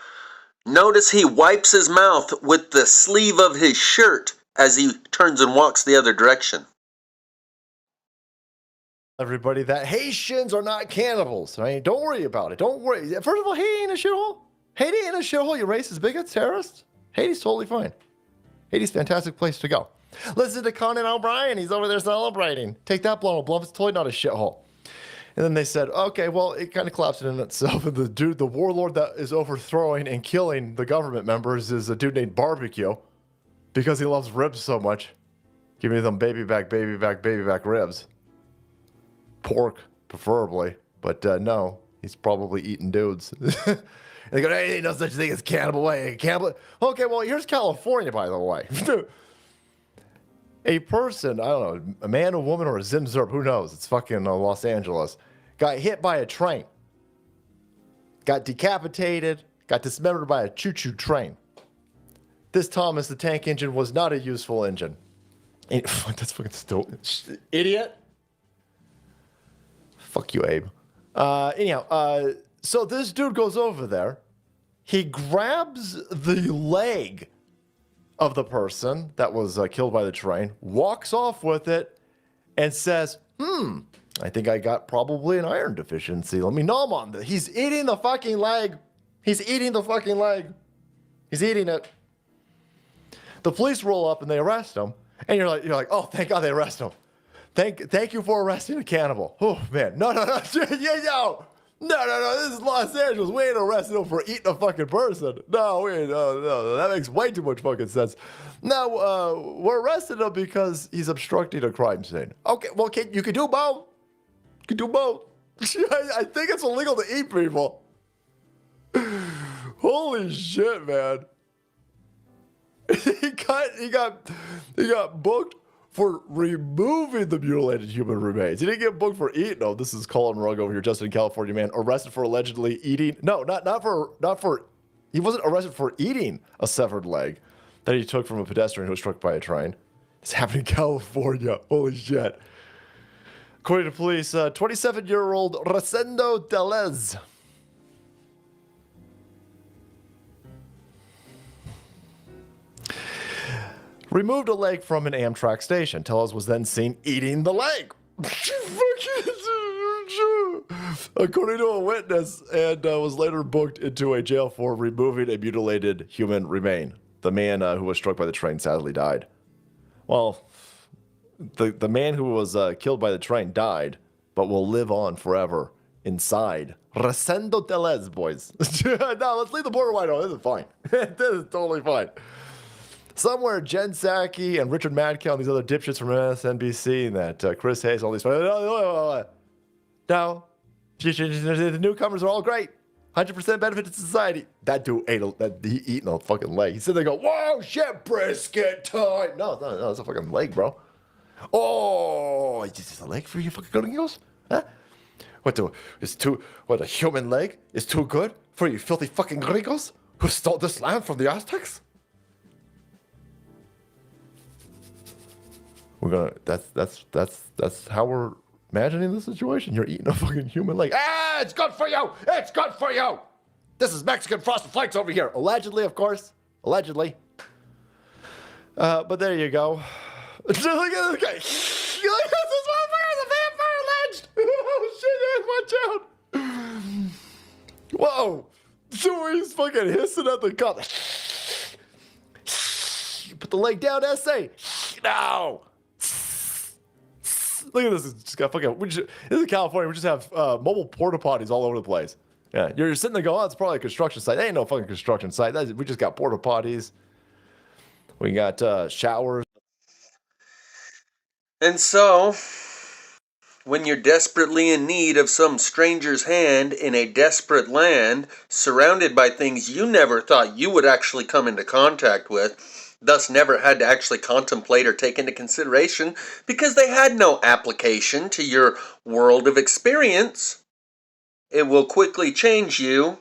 Notice he wipes his mouth with the sleeve of his shirt as he turns and walks the other direction. Everybody that Haitians are not cannibals. Right? Don't worry about it. Don't worry. First of all, Haiti ain't a shithole. Haiti ain't a shithole. You racist bigots, terrorists. Haiti's totally fine. Haiti's a fantastic place to go. Listen to Conan O'Brien. He's over there celebrating. Take that, blown bluff. It's totally not a shithole. And then they said, okay, well, it kind of collapsed in itself. And the warlord that is overthrowing and killing the government members is a dude named Barbecue because he loves ribs so much. Give me them baby back ribs. Pork, preferably. But no, he's probably eating dudes. And they go, hey, ain't no such thing as cannibal. Hey, cannibal. Okay, well, here's California, by the way. A person, I don't know, a man, a woman, or a zimzerp, who knows? It's fucking Los Angeles. Got hit by a train. Got decapitated. Got dismembered by a choo-choo train. This Thomas the Tank Engine was not a useful engine. That's fucking stupid. Idiot. Fuck you, Abe. Anyhow, so this dude goes over there. He grabs the leg of the person that was killed by the train, walks off with it, and says, I think I got probably an iron deficiency. Let me nom on this. He's eating the fucking leg. He's eating the fucking leg. He's eating it. The police roll up and they arrest him. And you're like, oh, thank God they arrest him. Thank you for arresting a cannibal. Oh, man. No. No, this is Los Angeles. We ain't arresting him for eating a fucking person. No, that makes way too much fucking sense. No, we're arresting him because he's obstructing a crime scene. Okay, well, you can do both. You can do both. I think it's illegal to eat people. Holy shit, man. He got booked for removing the mutilated human remains. He didn't get booked for eating. No, this is Colin Rugg over here, Justin in California, man, arrested for allegedly eating. No, not for. He wasn't arrested for eating a severed leg that he took from a pedestrian who was struck by a train. This happened in California. Holy shit. According to police, 27-year-old Rosendo Delez removed a leg from an Amtrak station. Tellez was then seen eating the leg. According to a witness, and was later booked into a jail for removing a mutilated human remain. The man who was struck by the train sadly died. Well, the man who was killed by the train died, but will live on forever inside. Rosendo Tellez, boys. No, let's leave the border wide open. This is fine. This is totally fine. Somewhere, Jen Psaki and Richard Madcow and these other dipshits from MSNBC and that Chris Hayes, all these. No, the newcomers are all great. 100% benefit to society. That dude he eating a fucking leg. He said they go, whoa, shit, brisket time. No, it's a fucking leg, bro. Oh, is this a leg for you fucking gringos? Huh? A human leg is too good for you filthy fucking gringos who stole this land from the Aztecs? That's how we're imagining the situation. You're eating a fucking human leg. Ah, it's good for you. It's good for you. This is Mexican frosted flakes over here. Allegedly, of course. Allegedly. But there you go. Look at this guy. Look at this motherfucker, the vampire alleged. Oh shit, man, watch out. Whoa. So he's fucking hissing at the cop. Put the leg down, essay. No. Look at this. It's just got fucking. This is California. We just have mobile porta potties all over the place. Yeah, you're sitting there going, oh, it's probably a construction site. That ain't no fucking construction site. We just got porta potties. We got showers. And so, when you're desperately in need of some stranger's hand in a desperate land, surrounded by things you never thought you would actually come into contact with, thus never had to actually contemplate or take into consideration because they had no application to your world of experience, it will quickly change you.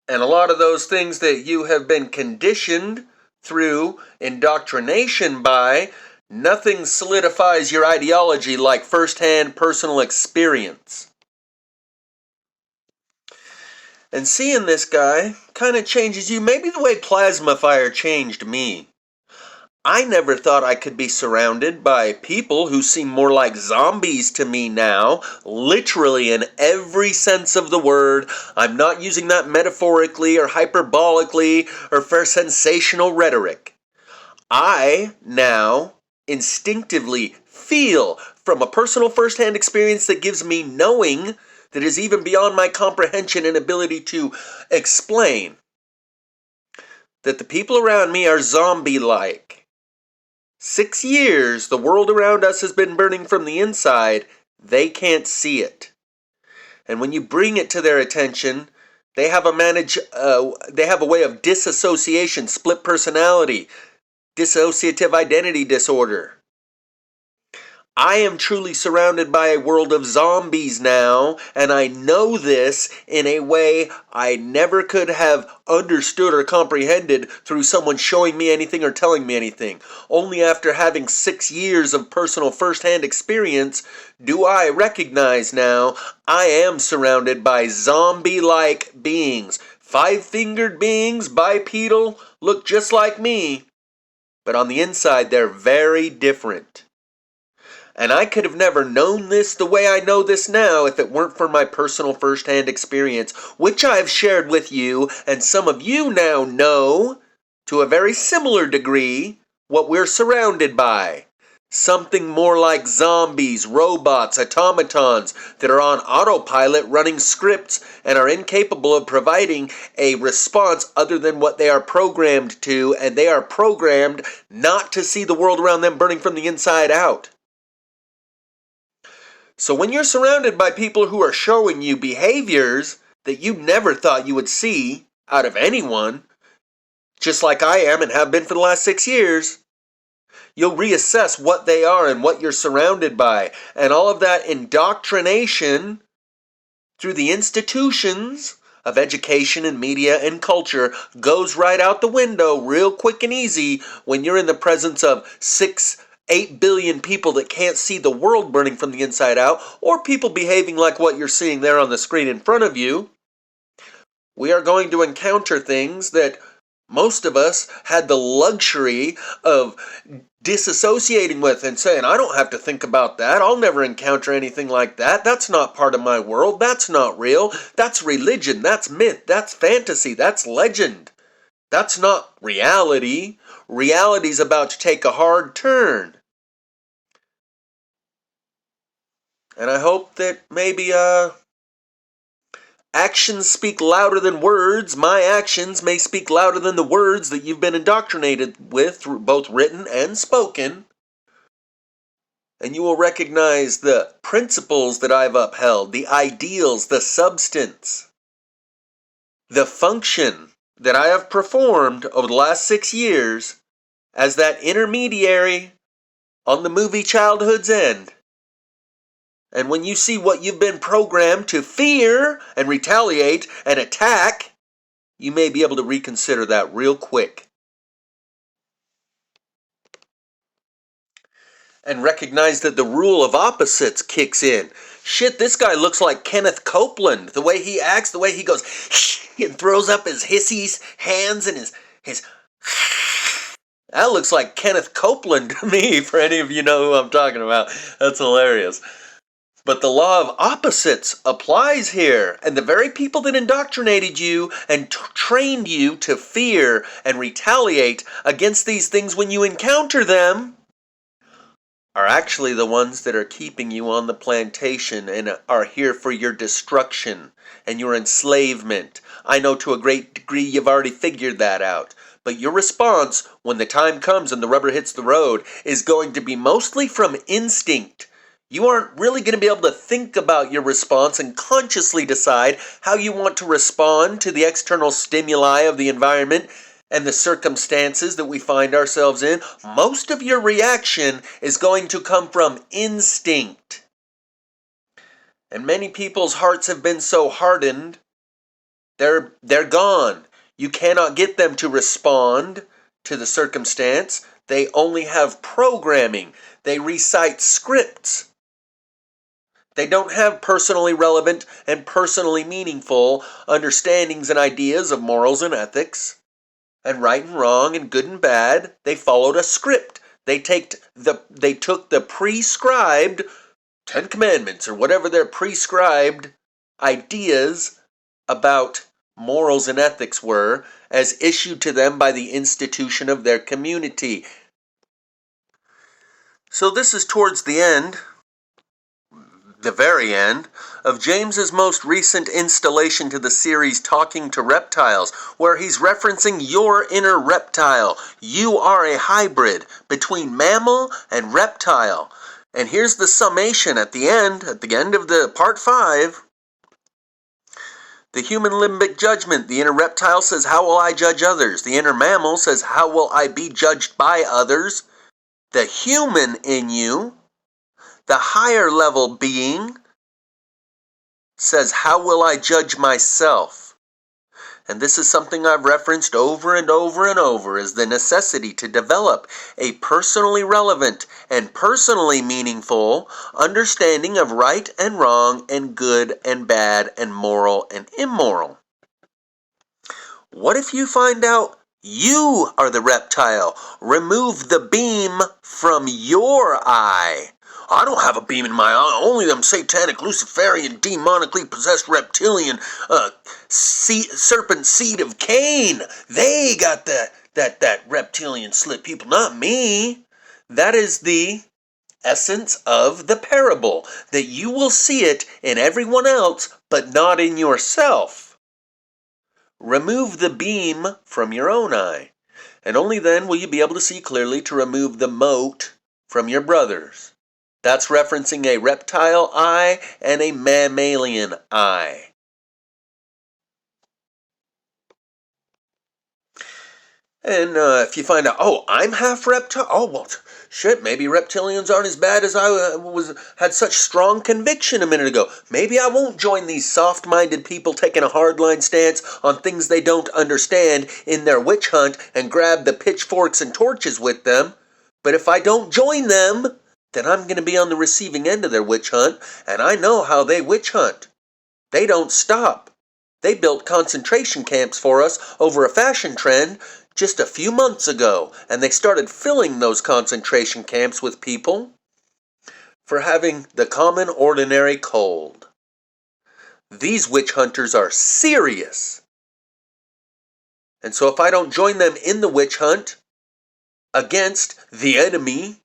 And a lot of those things that you have been conditioned through indoctrination by, nothing solidifies your ideology like first-hand personal experience. And seeing this guy kind of changes you, maybe the way plasma fire changed me. I never thought I could be surrounded by people who seem more like zombies to me now, literally in every sense of the word. I'm not using that metaphorically or hyperbolically or for sensational rhetoric. I now instinctively feel from a personal first-hand experience that gives me knowing that is even beyond my comprehension and ability to explain that the people around me are zombie-like. 6 years, the world around us has been burning from the inside. They can't see it. And when you bring it to their attention, they have a way of disassociation, split personality, dissociative identity disorder. I am truly surrounded by a world of zombies now, and I know this in a way I never could have understood or comprehended through someone showing me anything or telling me anything. Only after having 6 years of personal first-hand experience do I recognize now I am surrounded by zombie-like beings. 5-fingered beings, bipedal, look just like me, but on the inside they're very different. And I could have never known this the way I know this now if it weren't for my personal first-hand experience, which I've shared with you, and some of you now know, to a very similar degree, what we're surrounded by. Something more like zombies, robots, automatons that are on autopilot running scripts and are incapable of providing a response other than what they are programmed to, and they are programmed not to see the world around them burning from the inside out. So when you're surrounded by people who are showing you behaviors that you never thought you would see out of anyone, just like I am and have been for the last 6 years, you'll reassess what they are and what you're surrounded by. And all of that indoctrination through the institutions of education and media and culture goes right out the window real quick and easy when you're in the presence of 8 billion people that can't see the world burning from the inside out, or people behaving like what you're seeing there on the screen in front of you. We are going to encounter things that most of us had the luxury of disassociating with and saying, I don't have to think about that. I'll never encounter anything like that. That's not part of my world. That's not real. That's religion. That's myth. That's fantasy. That's legend. That's not reality. Reality's about to take a hard turn. And I hope that maybe actions speak louder than words. My actions may speak louder than the words that you've been indoctrinated with, through both written and spoken. And you will recognize the principles that I've upheld, the ideals, the substance, the function that I have performed over the last 6 years as that intermediary on the movie Childhood's End. And when you see what you've been programmed to fear and retaliate and attack, you may be able to reconsider that real quick. And recognize that the rule of opposites kicks in. Shit, this guy looks like Kenneth Copeland. The way he acts, the way he goes and throws up his hissy hands and his that looks like Kenneth Copeland to me, for any of you know who I'm talking about. That's hilarious. But the law of opposites applies here, and the very people that indoctrinated you and trained you to fear and retaliate against these things when you encounter them are actually the ones that are keeping you on the plantation and are here for your destruction and your enslavement. I know to a great degree you've already figured that out. But your response, when the time comes and the rubber hits the road, is going to be mostly from instinct. You aren't really going to be able to think about your response and consciously decide how you want to respond to the external stimuli of the environment and the circumstances that we find ourselves in. Most of your reaction is going to come from instinct. And many people's hearts have been so hardened, they're gone. You cannot get them to respond to the circumstance. They only have programming. They recite scripts. They don't have personally relevant and personally meaningful understandings and ideas of morals and ethics, and right and wrong and good and bad. They followed a script. They took the prescribed 10 Commandments or whatever their prescribed ideas about morals and ethics were, as issued to them by the institution of their community. So this is towards the end, the very end, of James's most recent installation to the series Talking to Reptiles, where he's referencing your inner reptile. You are a hybrid between mammal and reptile. And here's the summation at the end of the part 5. The human limbic judgment. The inner reptile says, how will I judge others? The inner mammal says, how will I be judged by others? The human in you, the higher level being, says, how will I judge myself? And this is something I've referenced over and over and over, is the necessity to develop a personally relevant and personally meaningful understanding of right and wrong and good and bad and moral and immoral. What if you find out you are the reptile? Remove the beam from your eye. I don't have a beam in my eye. Only them satanic, Luciferian, demonically possessed reptilian, serpent seed of Cain. They got that reptilian slit, people, not me. That is the essence of the parable, that you will see it in everyone else, but not in yourself. Remove the beam from your own eye, and only then will you be able to see clearly to remove the mote from your brother's. That's referencing a reptile eye and a mammalian eye. And if you find out, oh, I'm half reptile. Oh, well, shit, maybe reptilians aren't as bad as I had such strong conviction a minute ago. Maybe I won't join these soft-minded people taking a hardline stance on things they don't understand in their witch hunt and grab the pitchforks and torches with them. But if I don't join them, then I'm going to be on the receiving end of their witch hunt, and I know how they witch hunt. They don't stop. They built concentration camps for us over a fashion trend just a few months ago, and they started filling those concentration camps with people for having the common ordinary cold. These witch hunters are serious. And so if I don't join them in the witch hunt against the enemy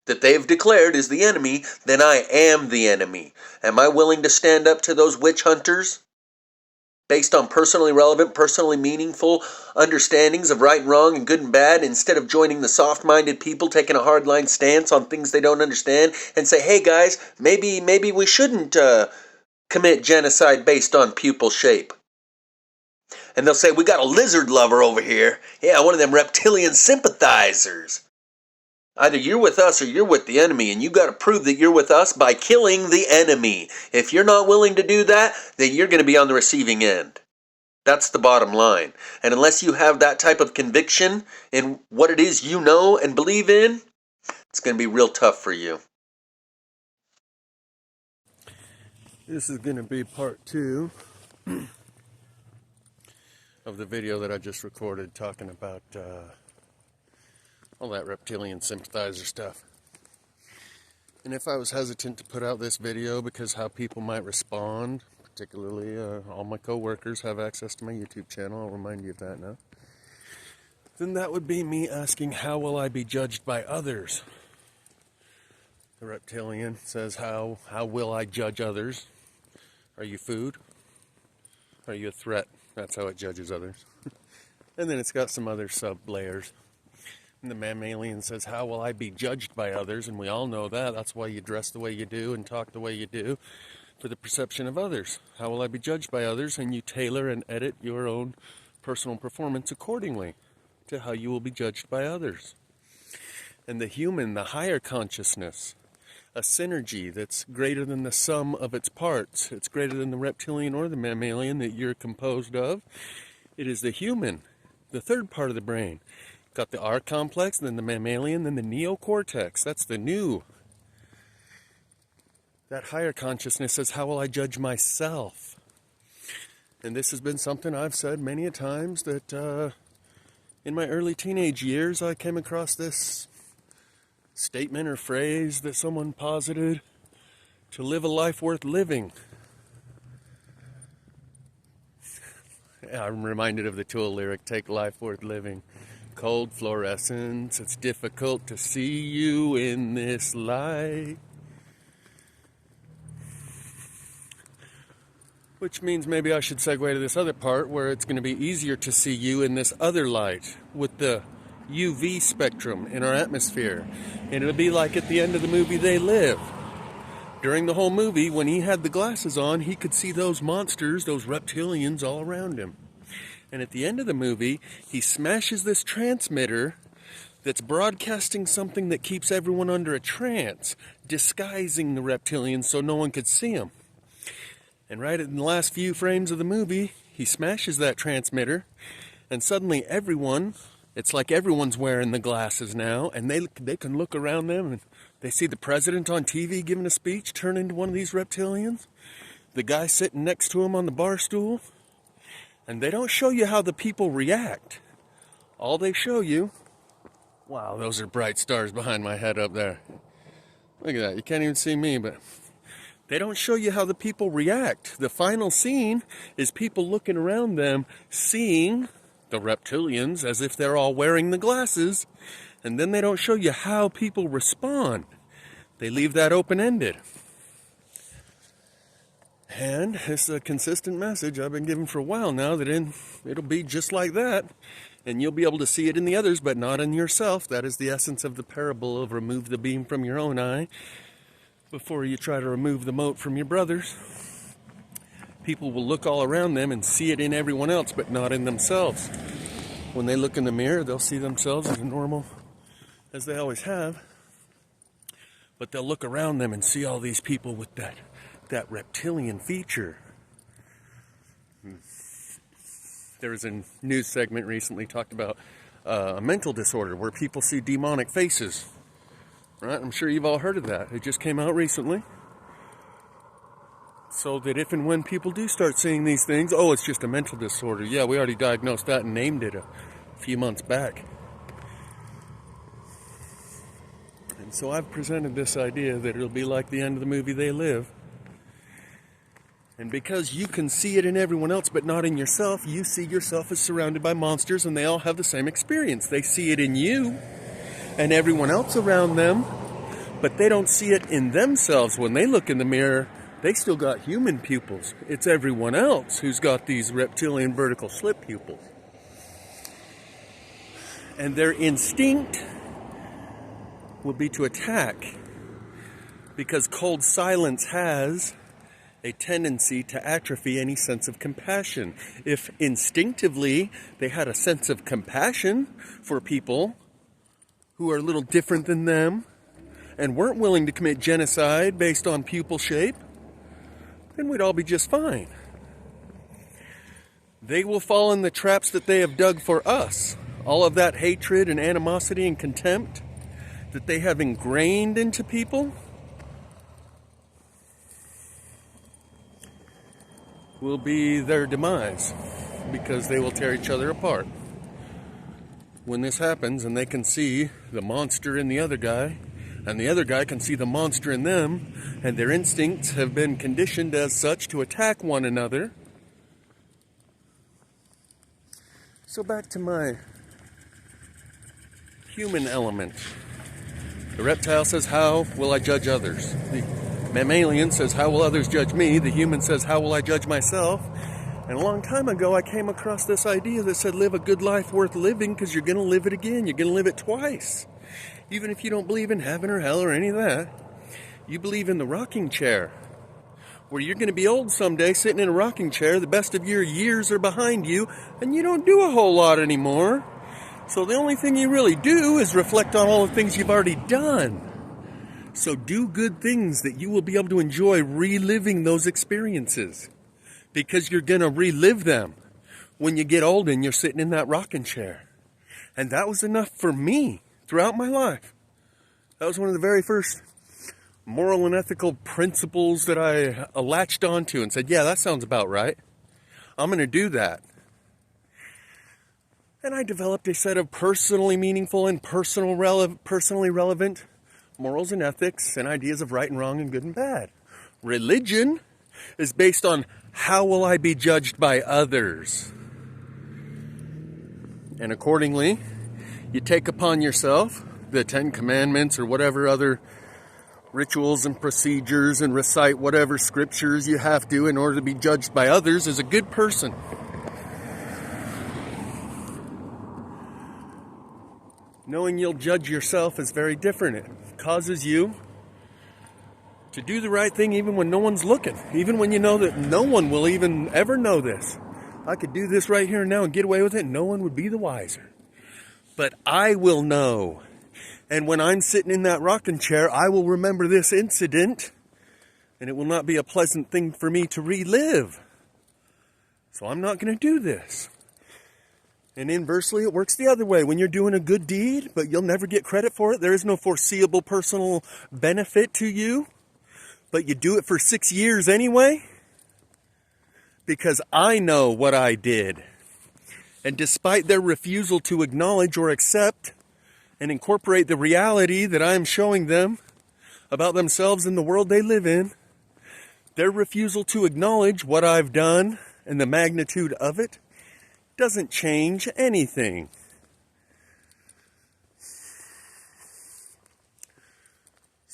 that they've declared is the enemy, then I am the enemy. Am I willing to stand up to those witch hunters based on personally relevant, personally meaningful understandings of right and wrong and good and bad, instead of joining the soft-minded people taking a hardline stance on things they don't understand and say, hey guys, maybe we shouldn't commit genocide based on pupil shape? And they'll say, we got a lizard lover over here. Yeah, one of them reptilian sympathizers. Either you're with us or you're with the enemy, and you got to prove that you're with us by killing the enemy. If you're not willing to do that, then you're going to be on the receiving end. That's the bottom line. And unless you have that type of conviction in what it is you know and believe in, it's going to be real tough for you. This is going to be part 2 of the video that I just recorded talking about all that reptilian sympathizer stuff. And if I was hesitant to put out this video because how people might respond, particularly all my co-workers have access to my YouTube channel, I'll remind you of that now, then that would be me asking, how will I be judged by others? The reptilian says, how will I judge others? Are you food? Are you a threat? That's how it judges others. And then it's got some other sub-layers. And the mammalian says, how will I be judged by others? And we all know that. That's why you dress the way you do and talk the way you do, for the perception of others. How will I be judged by others? And you tailor and edit your own personal performance accordingly to how you will be judged by others. And the human, the higher consciousness, a synergy that's greater than the sum of its parts. It's greater than the reptilian or the mammalian that you're composed of. It is the human, the third part of the brain. Got the R complex, then the mammalian, then the neocortex. That's the new. That higher consciousness says, how will I judge myself? And this has been something I've said many a times, that in my early teenage years I came across this statement or phrase that someone posited: to live a life worth living. I'm reminded of the Tool lyric, take life worth living. Cold fluorescence, it's difficult to see you in this light. Which means maybe I should segue to this other part where it's going to be easier to see you in this other light with the UV spectrum in our atmosphere. And it'll be like at the end of the movie They Live. During the whole movie, when he had the glasses on, he could see those monsters, those reptilians all around him. And at the end of the movie, he smashes this transmitter that's broadcasting something that keeps everyone under a trance, disguising the reptilians so no one could see them. And right in the last few frames of the movie, he smashes that transmitter, and suddenly everyone, it's like everyone's wearing the glasses now, and they can look around them, and they see the president on TV giving a speech turn into one of these reptilians, the guy sitting next to him on the bar stool. And they don't show you how the people react. All they show you... Wow, those are bright stars behind my head up there. Look at that. You can't even see me, but... They don't show you how the people react. The final scene is people looking around them, seeing the reptilians as if they're all wearing the glasses. And then they don't show you how people respond. They leave that open-ended. And it's a consistent message I've been giving for a while now, that it'll be just like that. And you'll be able to see it in the others, but not in yourself. That is the essence of the parable of remove the beam from your own eye before you try to remove the mote from your brother's. People will look all around them and see it in everyone else, but not in themselves. When they look in the mirror, they'll see themselves as normal, as they always have. But they'll look around them and see all these people with that reptilian feature. There was a news segment recently talked about a mental disorder where people see demonic faces. Right? I'm sure you've all heard of that. It just came out recently. So that if and when people do start seeing these things, oh, it's just a mental disorder. Yeah, we already diagnosed that and named it a few months back. And so I've presented this idea that it'll be like the end of the movie They Live. And because you can see it in everyone else but not in yourself, you see yourself as surrounded by monsters, and they all have the same experience. They see it in you and everyone else around them, but they don't see it in themselves. When they look in the mirror, they still got human pupils. It's everyone else who's got these reptilian vertical slit pupils. And their instinct will be to attack, because cold silence has a tendency to atrophy any sense of compassion. If instinctively they had a sense of compassion for people who are a little different than them and weren't willing to commit genocide based on pupil shape, then we'd all be just fine. They will fall in the traps that they have dug for us. All of that hatred and animosity and contempt that they have ingrained into people will be their demise, because they will tear each other apart. When this happens and they can see the monster in the other guy, and the other guy can see the monster in them, and their instincts have been conditioned as such to attack one another. So back to my human element. The reptile says, how will I judge others? The mammalian says, how will others judge me? The human says, how will I judge myself? And a long time ago, I came across this idea that said, live a good life worth living, because you're going to live it again. You're going to live it twice. Even if you don't believe in heaven or hell or any of that, you believe in the rocking chair, where you're going to be old someday, sitting in a rocking chair. The best of your years are behind you, and you don't do a whole lot anymore. So the only thing you really do is reflect on all the things you've already done. So do good things that you will be able to enjoy reliving those experiences, because you're going to relive them when you get old and you're sitting in that rocking chair. And that was enough for me throughout my life. That was one of the very first moral and ethical principles that I latched onto and said, yeah, that sounds about right. I'm going to do that. And I developed a set of personally meaningful and personally relevant morals and ethics and ideas of right and wrong and good and bad. Religion is based on how will I be judged by others. And accordingly, you take upon yourself the 10 Commandments or whatever other rituals and procedures, and recite whatever scriptures you have to in order to be judged by others as a good person. Knowing you'll judge yourself is very different. It causes you to do the right thing even when no one's looking. Even when you know that no one will even ever know this. I could do this right here and now and get away with it and no one would be the wiser. But I will know. And when I'm sitting in that rocking chair, I will remember this incident, and it will not be a pleasant thing for me to relive. So I'm not going to do this. And inversely, it works the other way. When you're doing a good deed, but you'll never get credit for it, there is no foreseeable personal benefit to you, but you do it for 6 years anyway, because I know what I did. And despite their refusal to acknowledge or accept and incorporate the reality that I am showing them about themselves and the world they live in, their refusal to acknowledge what I've done and the magnitude of it doesn't change anything.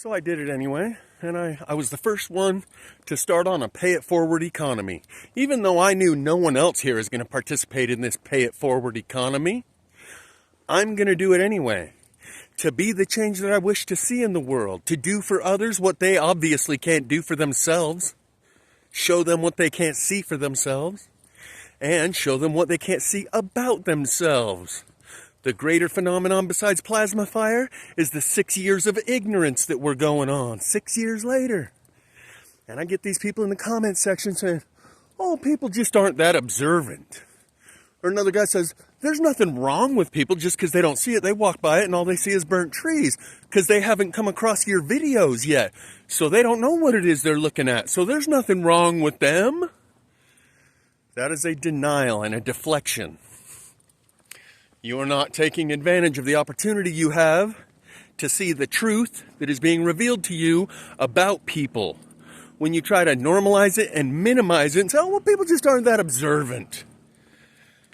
So I did it anyway, and I was the first one to start on a pay-it-forward economy. Even though I knew no one else here is going to participate in this pay-it-forward economy, I'm going to do it anyway. To be the change that I wish to see in the world. To do for others what they obviously can't do for themselves. Show them what they can't see for themselves. And show them what they can't see about themselves. The greater phenomenon besides plasma fire is the 6 years of ignorance that we're going on. 6 years later. And I get these people in the comment section saying, oh, people just aren't that observant. Or another guy says, there's nothing wrong with people just because they don't see it. They walk by it and all they see is burnt trees because they haven't come across your videos yet. So they don't know what it is they're looking at. So there's nothing wrong with them. That is a denial and a deflection. You are not taking advantage of the opportunity you have to see the truth that is being revealed to you about people. When you try to normalize it and minimize it and say, oh, well, people just aren't that observant.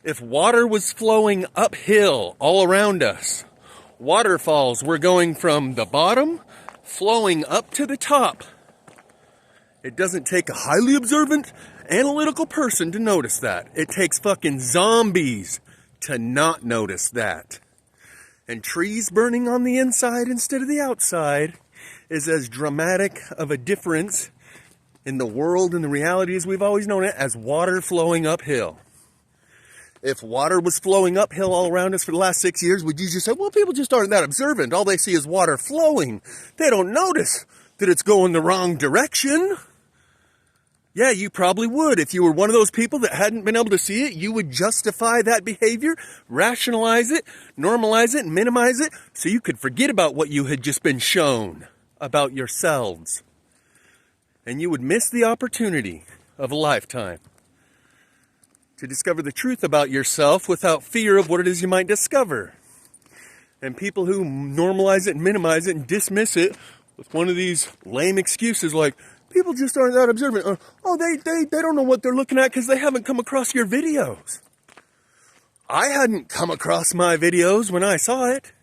If water was flowing uphill all around us, waterfalls were going from the bottom, flowing up to the top. It doesn't take a highly observant, analytical person to notice that. It takes fucking zombies to not notice that. And trees burning on the inside instead of the outside is as dramatic of a difference in the world and the reality as we've always known it as water flowing uphill. If water was flowing uphill all around us for the last 6 years, would you just say, well, people just aren't that observant. All they see is water flowing. They don't notice that it's going the wrong direction. Yeah, you probably would. If you were one of those people that hadn't been able to see it, you would justify that behavior, rationalize it, normalize it, and minimize it so you could forget about what you had just been shown about yourselves. And you would miss the opportunity of a lifetime to discover the truth about yourself without fear of what it is you might discover. And people who normalize it and minimize it and dismiss it with one of these lame excuses like, people just aren't that observant. Or, oh, they don't know what they're looking at because they haven't come across your videos. I hadn't come across my videos when I saw it.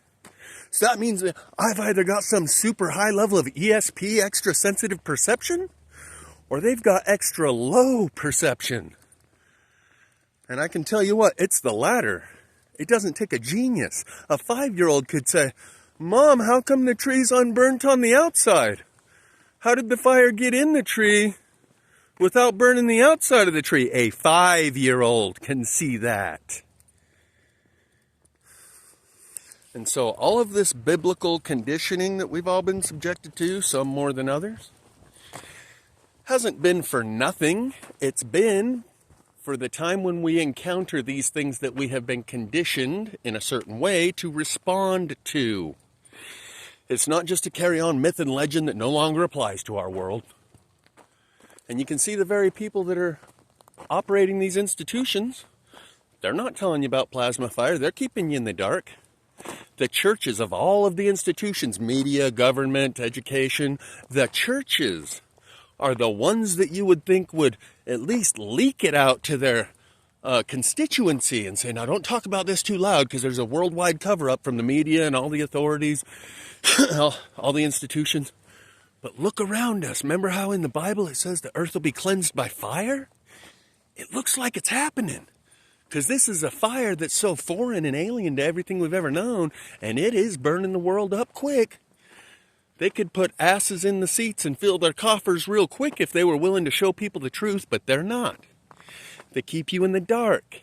So that means that I've either got some super high level of ESP, extra sensitive perception, or they've got extra low perception. And I can tell you what, it's the latter. It doesn't take a genius. A 5-year-old could say, Mom, how come the tree's unburnt on the outside? How did the fire get in the tree without burning the outside of the tree? A 5-year-old can see that. And so all of this biblical conditioning that we've all been subjected to, some more than others, hasn't been for nothing. It's been for the time when we encounter these things that we have been conditioned in a certain way to respond to. It's not just to carry on myth and legend that no longer applies to our world. And you can see the very people that are operating these institutions, they're not telling you about plasma fire, they're keeping you in the dark. The churches of all of the institutions, media, government, education, the churches are the ones that you would think would at least leak it out to their constituency and say, now don't talk about this too loud because there's a worldwide cover-up from the media and all the authorities, all the institutions. But look around us. Remember how in the Bible it says the earth will be cleansed by fire? It looks like it's happening because this is a fire that's so foreign and alien to everything we've ever known, and it is burning the world up quick. They could put asses in the seats and fill their coffers real quick if they were willing to show people the truth, but they're not. They keep you in the dark.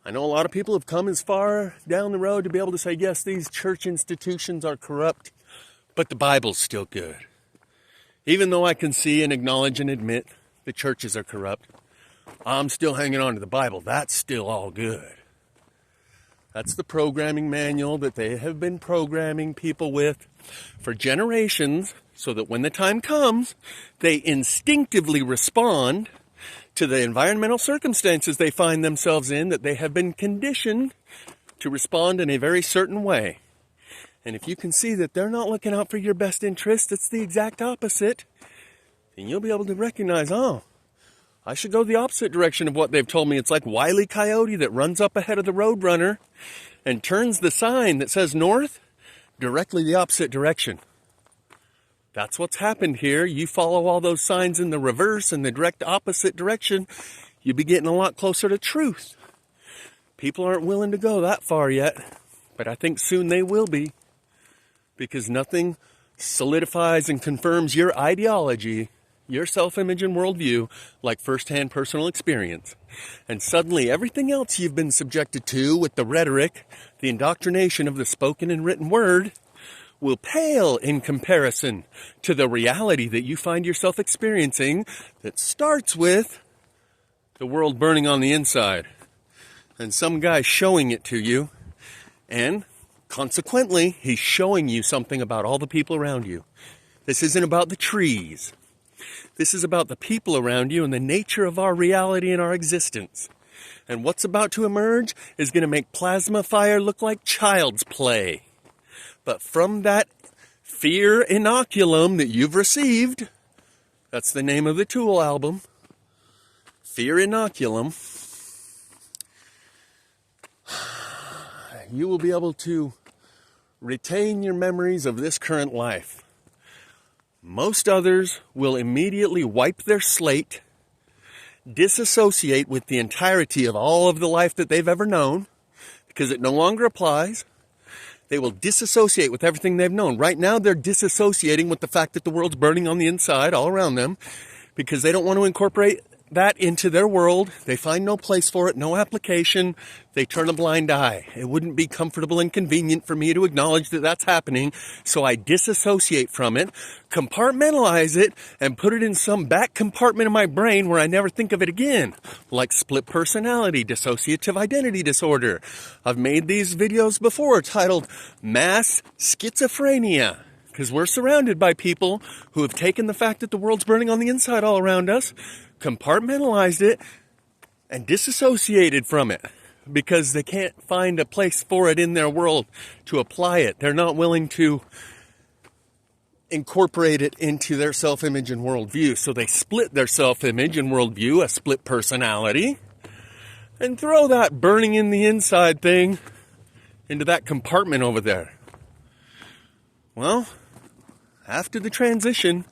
I know a lot of people have come as far down the road to be able to say, yes, these church institutions are corrupt, but the Bible's still good. Even though I can see and acknowledge and admit the churches are corrupt, I'm still hanging on to the Bible. That's still all good. That's the programming manual that they have been programming people with for generations so that when the time comes, they instinctively respond to the environmental circumstances they find themselves in, that they have been conditioned to respond in a very certain way. And if you can see that they're not looking out for your best interest, it's the exact opposite, then you'll be able to recognize, oh, I should go the opposite direction of what they've told me. It's like Wile E. Coyote that runs up ahead of the roadrunner and turns the sign that says north directly the opposite direction. That's what's happened here. You follow all those signs in the reverse, in the direct opposite direction, you'll be getting a lot closer to truth. People aren't willing to go that far yet, but I think soon they will be, because nothing solidifies and confirms your ideology, your self-image and worldview, like first-hand personal experience. And suddenly everything else you've been subjected to with the rhetoric, the indoctrination of the spoken and written word, will pale in comparison to the reality that you find yourself experiencing that starts with the world burning on the inside and some guy showing it to you, and consequently he's showing you something about all the people around you. This isn't about the trees. This is about the people around you and the nature of our reality and our existence. And what's about to emerge is going to make plasma fire look like child's play. But from that fear inoculum that you've received, that's the name of the Tool album, Fear Inoculum, you will be able to retain your memories of this current life. Most others will immediately wipe their slate, disassociate with the entirety of all of the life that they've ever known, because it no longer applies. They will disassociate with everything they've known. Right now, they're disassociating with the fact that the world's burning on the inside all around them because they don't want to incorporate that into their world. They find no place for it, no application. They turn a blind eye. It wouldn't be comfortable and convenient for me to acknowledge that that's happening, so I disassociate from it, compartmentalize it, and put it in some back compartment of my brain where I never think of it again, like split personality, dissociative identity disorder. I've made these videos before titled Mass Schizophrenia, because we're surrounded by people who have taken the fact that the world's burning on the inside all around us, compartmentalized it, and disassociated from it because they can't find a place for it in their world to apply it. They're not willing to incorporate it into their self-image and worldview. So they split their self-image and worldview, a split personality, and throw that burning in the inside thing into that compartment over there. Well, after the transition,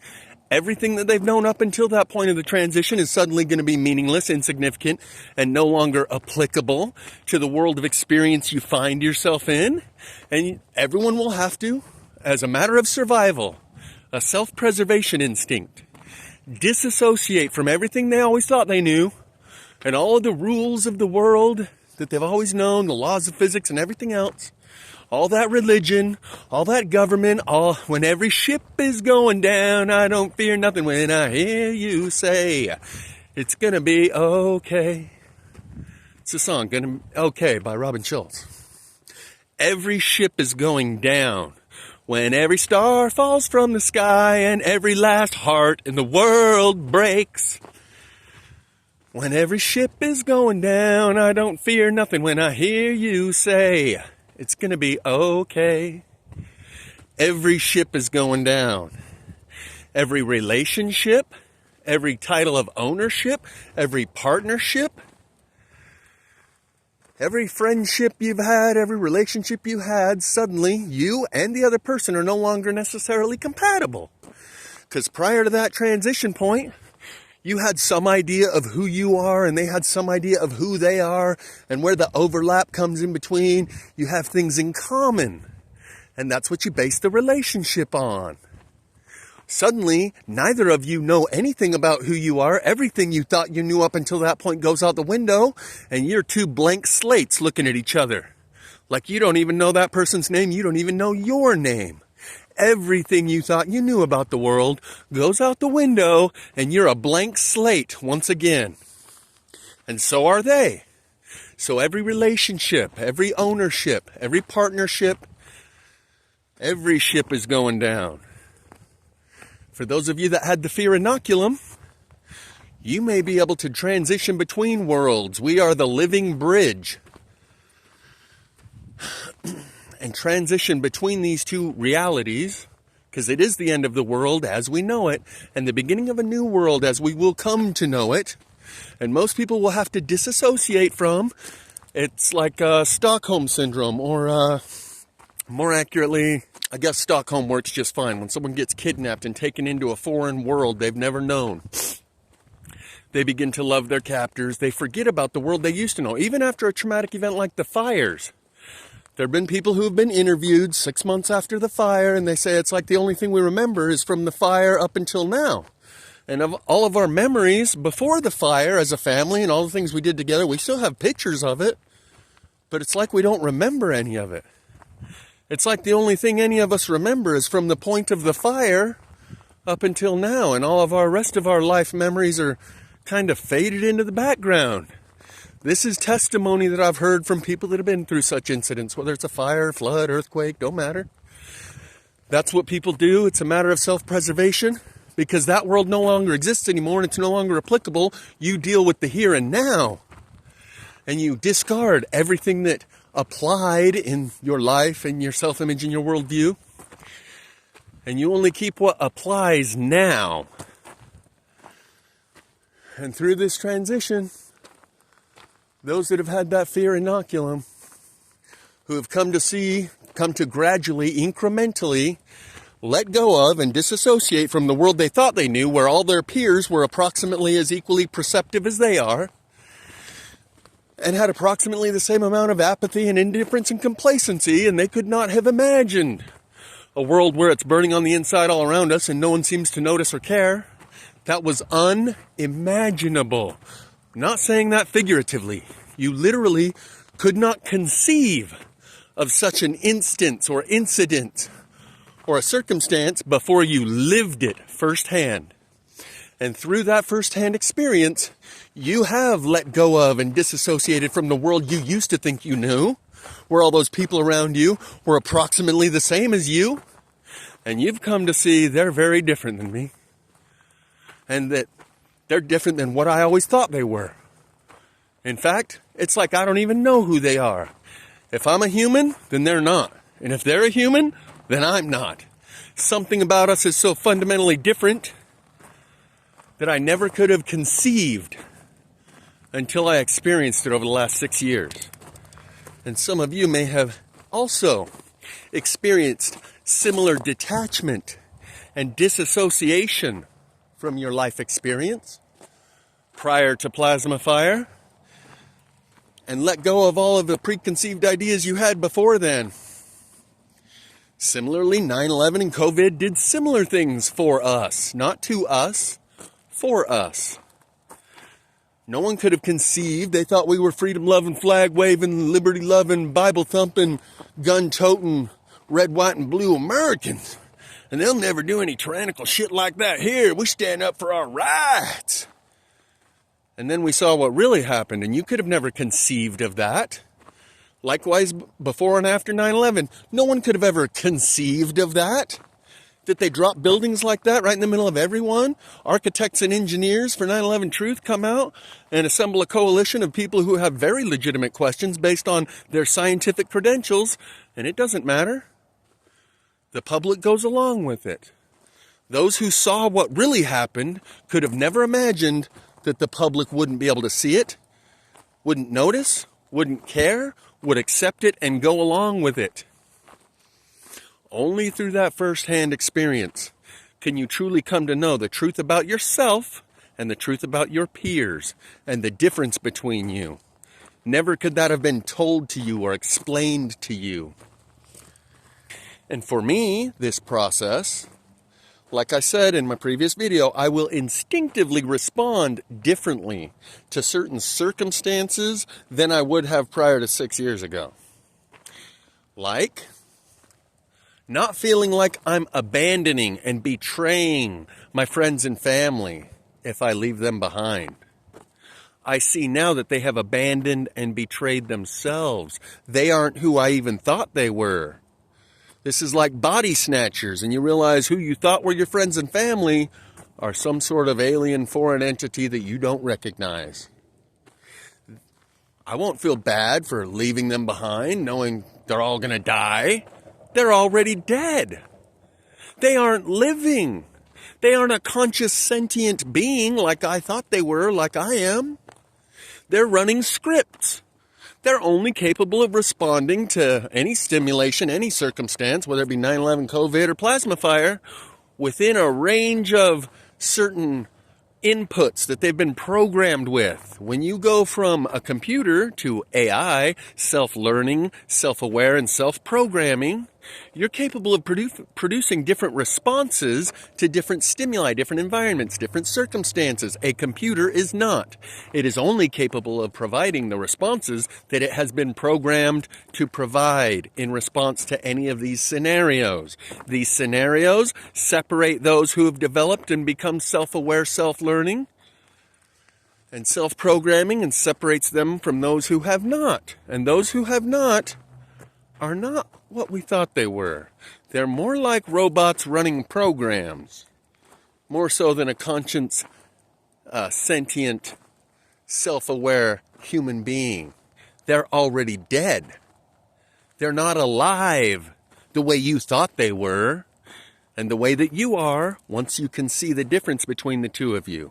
everything that they've known up until that point of the transition is suddenly going to be meaningless, insignificant, and no longer applicable to the world of experience you find yourself in. And everyone will have to, as a matter of survival, a self-preservation instinct, disassociate from everything they always thought they knew, and all of the rules of the world that they've always known, the laws of physics and everything else, all that religion, all that government, when every ship is going down, I don't fear nothing when I hear you say, it's gonna be okay. It's a song, Gonna Be Okay by Robin Schultz. Every ship is going down when every star falls from the sky and every last heart in the world breaks. When every ship is going down, I don't fear nothing when I hear you say, it's going to be okay. Every ship is going down. Every relationship, every title of ownership, every partnership, every friendship you've had, every relationship you had, suddenly you and the other person are no longer necessarily compatible. Because prior to that transition point, you had some idea of who you are and they had some idea of who they are, and where the overlap comes in between, you have things in common. And that's what you base the relationship on. Suddenly, neither of you know anything about who you are. Everything you thought you knew up until that point goes out the window, and you're two blank slates looking at each other. Like you don't even know that person's name, you don't even know your name. Everything you thought you knew about the world goes out the window, and you're a blank slate once again. And so are they. So every relationship, every ownership, every partnership, every ship is going down. For those of you that had the fear inoculum, you may be able to transition between worlds. We are the living bridge. And transition between these two realities, because it is the end of the world as we know it, and the beginning of a new world as we will come to know it. And most people will have to disassociate from. It's like Stockholm Syndrome, or more accurately, I guess Stockholm works just fine. When someone gets kidnapped and taken into a foreign world they've never known, they begin to love their captors. They forget about the world they used to know, even after a traumatic event like the fires. There have been people who have been interviewed 6 months after the fire, and they say it's like the only thing we remember is from the fire up until now. And of all of our memories before the fire as a family and all the things we did together, we still have pictures of it, but it's like we don't remember any of it. It's like the only thing any of us remember is from the point of the fire up until now, and all of our rest of our life memories are kind of faded into the background. This is testimony that I've heard from people that have been through such incidents, whether it's a fire, flood, earthquake, don't matter. That's what people do. It's a matter of self-preservation, because that world no longer exists anymore and it's no longer applicable. You deal with the here and now, and you discard everything that applied in your life and your self-image and your worldview, and you only keep what applies now. And through this transition, those that have had that fear inoculum, who have come to gradually, incrementally let go of and disassociate from the world they thought they knew, where all their peers were approximately as equally perceptive as they are, and had approximately the same amount of apathy and indifference and complacency, and they could not have imagined a world where it's burning on the inside all around us and no one seems to notice or care. That was unimaginable. I'm not saying that figuratively. You literally could not conceive of such an instance or incident or a circumstance before you lived it firsthand. And through that firsthand experience, you have let go of and disassociated from the world you used to think you knew, where all those people around you were approximately the same as you, and you've come to see they're very different than me, and that they're different than what I always thought they were. In fact, it's like I don't even know who they are. If I'm a human, then they're not. And if they're a human, then I'm not. Something about us is so fundamentally different that I never could have conceived until I experienced it over the last 6 years. And some of you may have also experienced similar detachment and disassociation from your life experience prior to plasma fire, and let go of all of the preconceived ideas you had before then. Similarly, 9/11 and COVID did similar things for us, not to us, for us. No one could have conceived. They thought we were freedom-loving, flag-waving, liberty-loving, Bible-thumping, gun-toting, red, white, and blue Americans. And they'll never do any tyrannical shit like that here. We stand up for our rights. And then we saw what really happened, and you could have never conceived of that. Likewise, before and after 9/11, no one could have ever conceived of that. That they drop buildings like that right in the middle of everyone. Architects and engineers for 9/11 Truth come out and assemble a coalition of people who have very legitimate questions based on their scientific credentials, and it doesn't matter. The public goes along with it. Those who saw what really happened could have never imagined that the public wouldn't be able to see it, wouldn't notice, wouldn't care, would accept it and go along with it. Only through that first-hand experience can you truly come to know the truth about yourself and the truth about your peers and the difference between you. Never could that have been told to you or explained to you. And for me, this process, like I said in my previous video, I will instinctively respond differently to certain circumstances than I would have prior to 6 years ago. Like not feeling like I'm abandoning and betraying my friends and family if I leave them behind. I see now that they have abandoned and betrayed themselves. They aren't who I even thought they were. This is like body snatchers, and you realize who you thought were your friends and family are some sort of alien foreign entity that you don't recognize. I won't feel bad for leaving them behind, knowing they're all going to die. They're already dead. They aren't living. They aren't a conscious, sentient being like I thought they were, like I am. They're running scripts. They're only capable of responding to any stimulation, any circumstance, whether it be 9/11, COVID, or plasma fire, within a range of certain inputs that they've been programmed with. When you go from a computer to AI, self-learning, self-aware, and self-programming, you're capable of producing different responses to different stimuli, different environments, different circumstances. A computer is not. It is only capable of providing the responses that it has been programmed to provide in response to any of these scenarios. These scenarios separate those who have developed and become self-aware, self-learning, and self-programming, and separates them from those who have not. And those who have not are not what we thought they were. They're more like robots running programs, more so than a conscious, sentient, self-aware human being. They're already dead. They're not alive the way you thought they were, and the way that you are once you can see the difference between the two of you.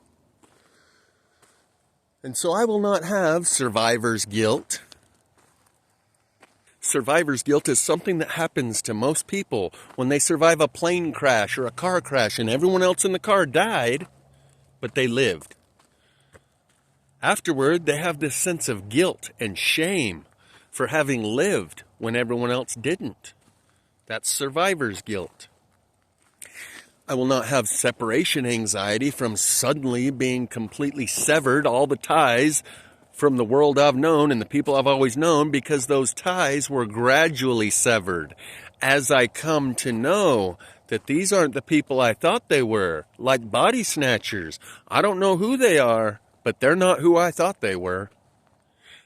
And so I will not have survivor's guilt. Survivor's guilt is something that happens to most people when they survive a plane crash or a car crash and everyone else in the car died, but they lived. Afterward, they have this sense of guilt and shame for having lived when everyone else didn't. That's survivor's guilt. I will not have separation anxiety from suddenly being completely severed, all the ties from the world I've known and the people I've always known, because those ties were gradually severed as I come to know that these aren't the people I thought they were, like body snatchers. I don't know who they are, but they're not who I thought they were.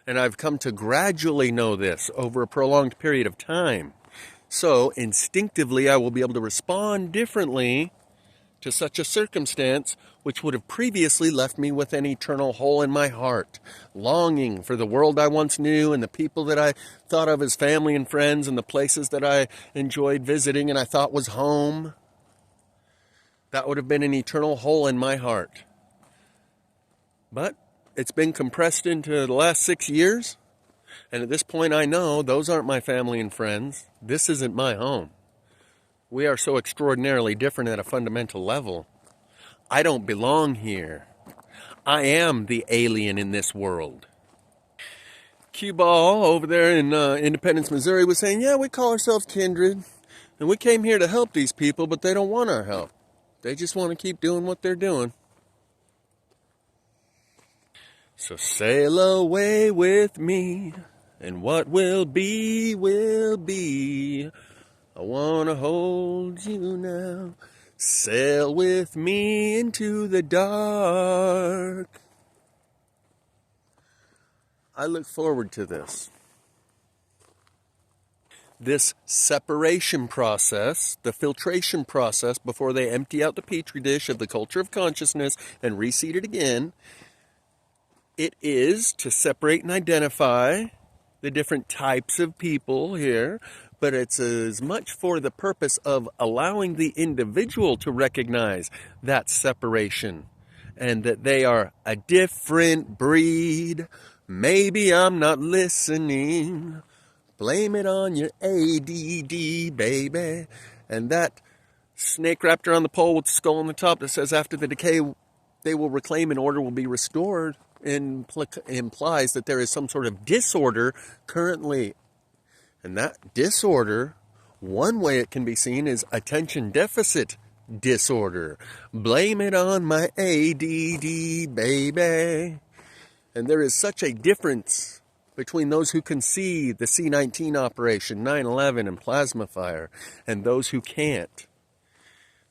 And I've come to gradually know this over a prolonged period of time. So instinctively, I will be able to respond differently to such a circumstance, which would have previously left me with an eternal hole in my heart, longing for the world I once knew and the people that I thought of as family and friends and the places that I enjoyed visiting and I thought was home. That would have been an eternal hole in my heart. But it's been compressed into the last 6 years, and at this point I know those aren't my family and friends. This isn't my home. We are so extraordinarily different at a fundamental level. I don't belong here. I am the alien in this world. Q-Ball over there in Independence, Missouri was saying, yeah, we call ourselves kindred, and we came here to help these people, but they don't want our help. They just want to keep doing what they're doing. So sail away with me, and what will be, will be. I want to hold you now. Sail with me into the dark. I look forward to this. This separation process, the filtration process before they empty out the petri dish of the culture of consciousness and reseed it again, it is to separate and identify the different types of people here, but it's as much for the purpose of allowing the individual to recognize that separation and that they are a different breed. Maybe I'm not listening. Blame it on your ADD, baby. And that snake wrapped around the pole with the skull on the top that says after the decay they will reclaim and order will be restored implies that there is some sort of disorder currently. And that disorder, one way it can be seen is attention deficit disorder. Blame it on my ADD, baby. And there is such a difference between those who can see the C-19 operation, 9/11 and plasma fire, and those who can't.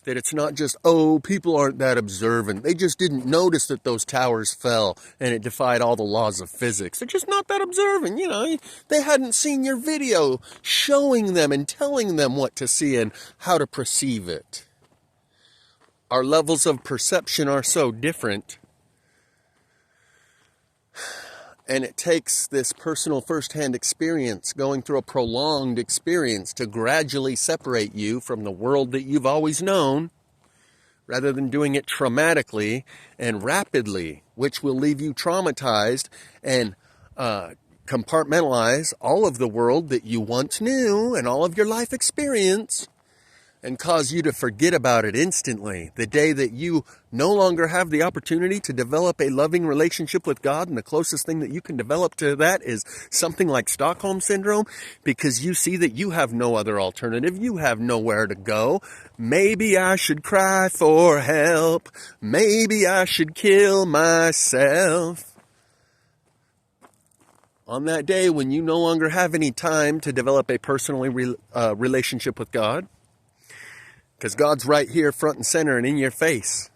That it's not just, oh, people aren't that observant. They just didn't notice that those towers fell and it defied all the laws of physics. They're just not that observant, you know. They hadn't seen your video showing them and telling them what to see and how to perceive it. Our levels of perception are so different. And it takes this personal first-hand experience, going through a prolonged experience, to gradually separate you from the world that you've always known, rather than doing it traumatically and rapidly, which will leave you traumatized and compartmentalize all of the world that you once knew and all of your life experience and cause you to forget about it instantly. The day that you no longer have the opportunity to develop a loving relationship with God, and the closest thing that you can develop to that is something like Stockholm Syndrome, because you see that you have no other alternative, you have nowhere to go. Maybe I should cry for help. Maybe I should kill myself. On that day when you no longer have any time to develop a personal relationship with God, because God's right here front and center and in your face.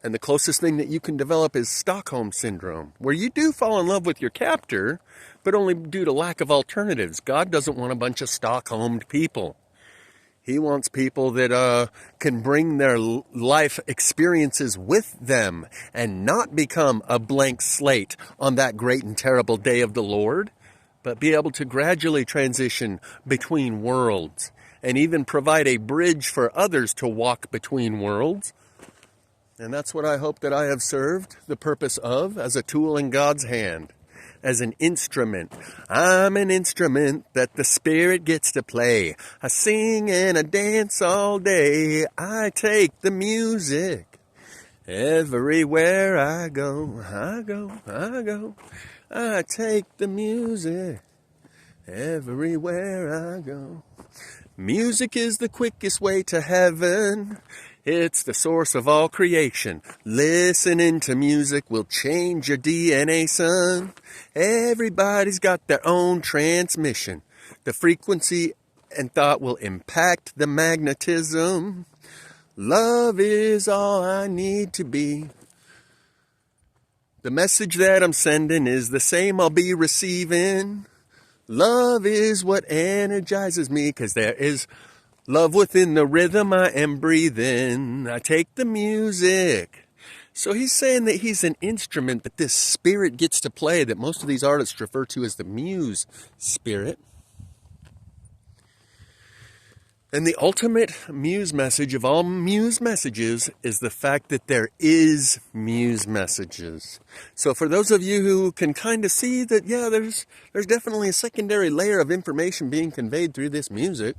And the closest thing that you can develop is Stockholm Syndrome, where you do fall in love with your captor, but only due to lack of alternatives. God doesn't want a bunch of Stockholmed people. He wants people that can bring their life experiences with them and not become a blank slate on that great and terrible day of the Lord, but be able to gradually transition between worlds and even provide a bridge for others to walk between worlds. And that's what I hope that I have served the purpose of, as a tool in God's hand, as an instrument. I'm an instrument that the Spirit gets to play. I sing and I dance all day. I take the music everywhere I go. I go. I take the music everywhere I go. Music is the quickest way to heaven. It's the source of all creation. Listening to music will change your DNA, son. Everybody's got their own transmission. The frequency and thought will impact the magnetism. Love is all I need to be. The message that I'm sending is the same I'll be receiving. Love is what energizes me, because there is love within the rhythm I am breathing. I take the music. So he's saying that he's an instrument that this Spirit gets to play, that most of these artists refer to as the muse spirit. And the ultimate muse message of all muse messages is the fact that there is muse messages. So for those of you who can kind of see that, yeah, there's definitely a secondary layer of information being conveyed through this music,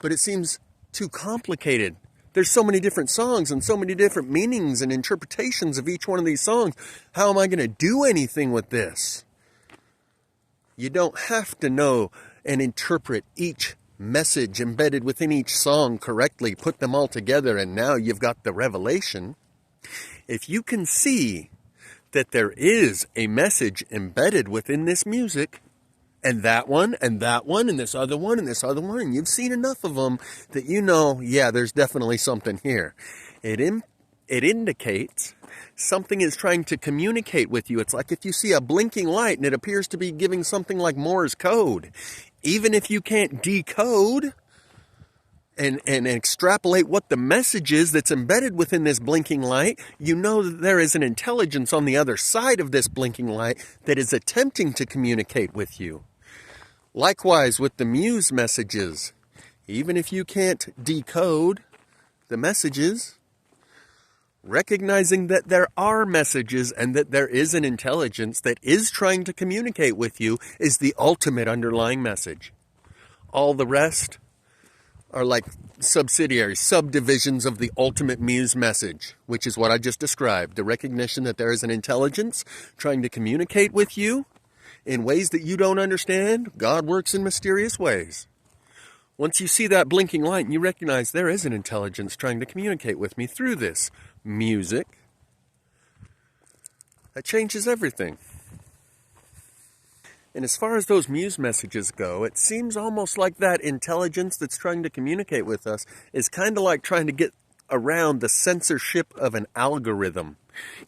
but it seems too complicated. There's so many different songs and so many different meanings and interpretations of each one of these songs. How am I going to do anything with this? You don't have to know and interpret each message embedded within each song correctly, put them all together, and now you've got the revelation. If you can see that there is a message embedded within this music, and that one, and that one, and this other one, and this other one, and you've seen enough of them that you know, yeah, there's definitely something here. It indicates something is trying to communicate with you. It's like if you see a blinking light and it appears to be giving something like Morse code. Even if you can't decode and extrapolate what the message is that's embedded within this blinking light, you know that there is an intelligence on the other side of this blinking light that is attempting to communicate with you. Likewise with the muse messages. Even if you can't decode the messages, recognizing that there are messages and that there is an intelligence that is trying to communicate with you is the ultimate underlying message. All the rest are like subsidiaries, subdivisions of the ultimate muse message, which is what I just described. The recognition that there is an intelligence trying to communicate with you in ways that you don't understand. God works in mysterious ways. Once you see that blinking light and you recognize there is an intelligence trying to communicate with me through this music, that changes everything. And as far as those muse messages go, it seems almost like that intelligence that's trying to communicate with us is kind of like trying to get around the censorship of an algorithm.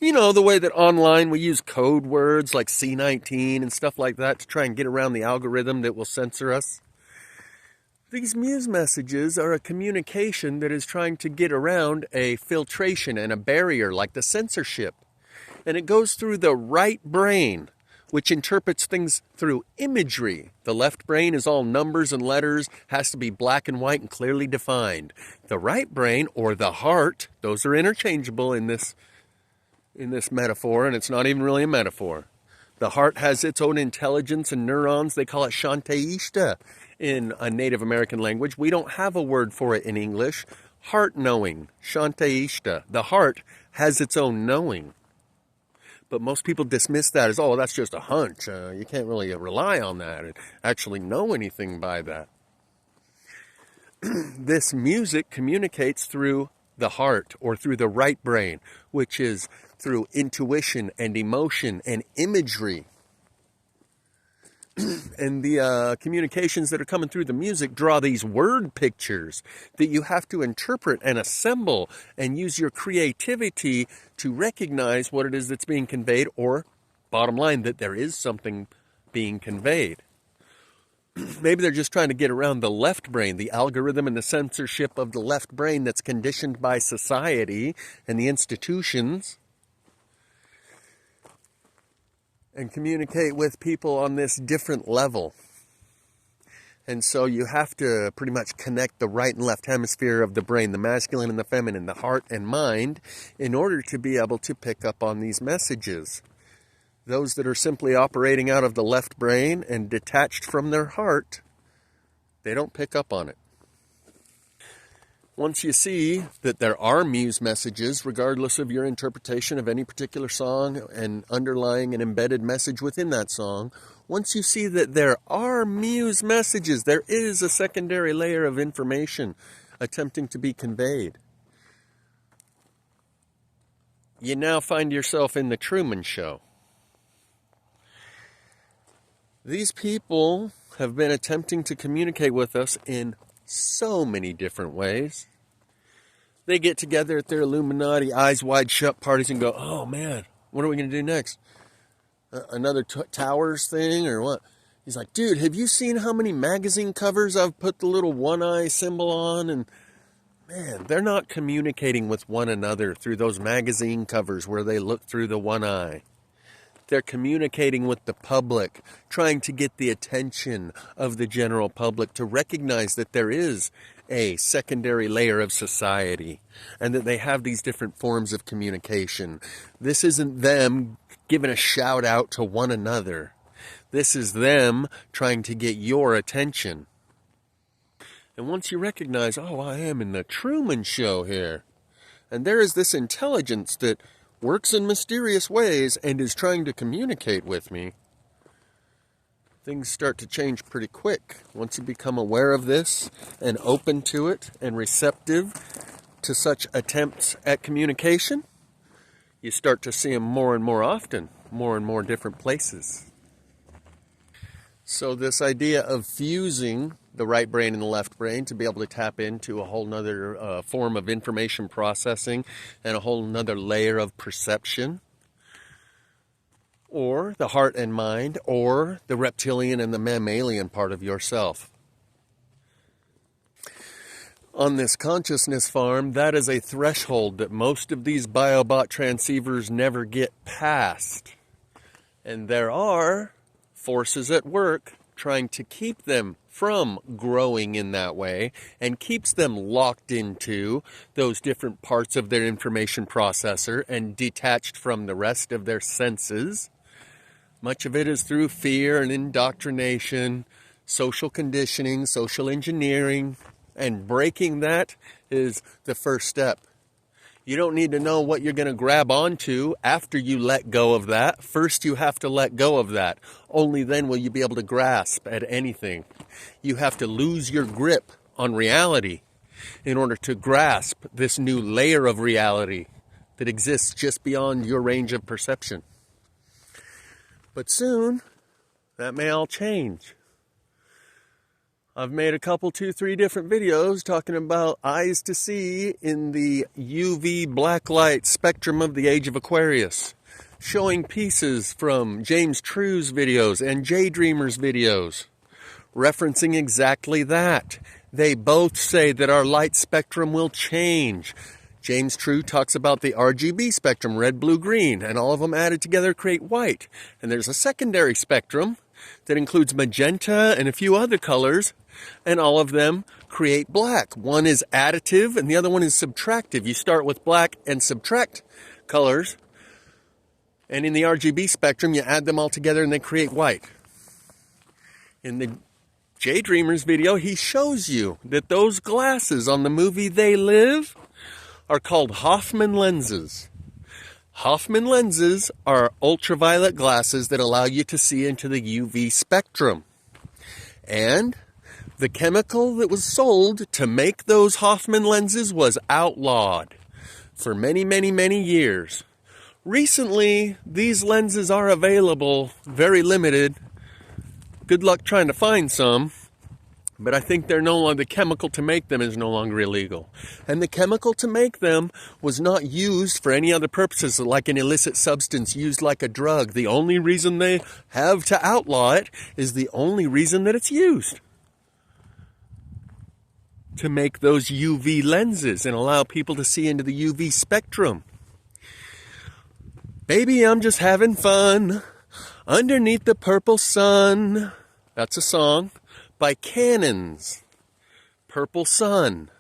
You know, the way that online we use code words like C19 and stuff like that to try and get around the algorithm that will censor us. These muse messages are a communication that is trying to get around a filtration and a barrier like the censorship. And it goes through the right brain, which interprets things through imagery. The left brain is all numbers and letters, has to be black and white and clearly defined. The right brain, or the heart, those are interchangeable in this metaphor, and it's not even really a metaphor. The heart has its own intelligence and neurons. They call it shantaishta in a Native American language. We don't have a word for it in English. Heart knowing, shantaishta. The heart has its own knowing. But most people dismiss that as, oh, that's just a hunch. You can't really rely on that and actually know anything by that. This music communicates through the heart or through the right brain, which is through intuition and emotion and imagery. And the communications that are coming through the music draw these word pictures that you have to interpret and assemble and use your creativity to recognize what it is that's being conveyed, or, bottom line, that there is something being conveyed. Maybe they're just trying to get around the left brain, the algorithm and the censorship of the left brain that's conditioned by society and the institutions, and communicate with people on this different level. And so you have to pretty much connect the right and left hemisphere of the brain, the masculine and the feminine, the heart and mind, in order to be able to pick up on these messages. Those that are simply operating out of the left brain and detached from their heart, they don't pick up on it. Once you see that there are muse messages, regardless of your interpretation of any particular song and underlying an embedded message within that song, once you see that there are muse messages, there is a secondary layer of information attempting to be conveyed, you now find yourself in the Truman Show. These people have been attempting to communicate with us in so many different ways. They get together at their Illuminati eyes wide shut parties and go, oh man, what are we going to do next? Another towers thing or what? He's like, dude, have you seen how many magazine covers I've put the little one eye symbol on? And man, they're not communicating with one another through those magazine covers where they look through the one eye. They're communicating with the public, trying to get the attention of the general public to recognize that there is a secondary layer of society and that they have these different forms of communication. This isn't them giving a shout out to one another. This is them trying to get your attention. And once you recognize, oh, I am in the Truman Show here, and there is this intelligence that works in mysterious ways and is trying to communicate with me, things start to change pretty quick. Once you become aware of this and open to it and receptive to such attempts at communication, you start to see them more and more often, more and more different places. So this idea of fusing the right brain and the left brain to be able to tap into a whole nother form of information processing and a whole nother layer of perception, or the heart and mind, or the reptilian and the mammalian part of yourself. On this consciousness farm, that is a threshold that most of these biobot transceivers never get past. And there are forces at work trying to keep them from growing in that way and keeps them locked into those different parts of their information processor and detached from the rest of their senses. Much of it is through fear and indoctrination, social conditioning, social engineering, and breaking that is the first step. You don't need to know what you're going to grab onto after you let go of that. First, you have to let go of that. Only then will you be able to grasp at anything. You have to lose your grip on reality in order to grasp this new layer of reality that exists just beyond your range of perception. But soon, that may all change. I've made a couple, 2, 3 different videos talking about eyes to see in the UV blacklight spectrum of the age of Aquarius, showing pieces from James True's videos and Jay Dreamer's videos, referencing exactly that. They both say that our light spectrum will change. James True talks about the RGB spectrum, red, blue, green, and all of them added together create white. And there's a secondary spectrum that includes magenta and a few other colors, and all of them create black. One is additive and the other one is subtractive. You start with black and subtract colors And in the RGB spectrum, you add them all together and they create white. In the J-Dreamers video, he shows you that those glasses on the movie They Live are called Hoffman lenses. Hoffman lenses are ultraviolet glasses that allow you to see into the UV spectrum. And the chemical that was sold to make those Hoffman lenses was outlawed for many, many, many years. Recently, these lenses are available, very limited. Good luck trying to find some. But I think they're no longer, the chemical to make them is no longer illegal. And the chemical to make them was not used for any other purposes, like an illicit substance used like a drug. The only reason they have to outlaw it is the only reason that it's used. To make those UV lenses and allow people to see into the UV spectrum. Baby, I'm just having fun underneath the purple sun. That's a song by Cannons. Purple Sun.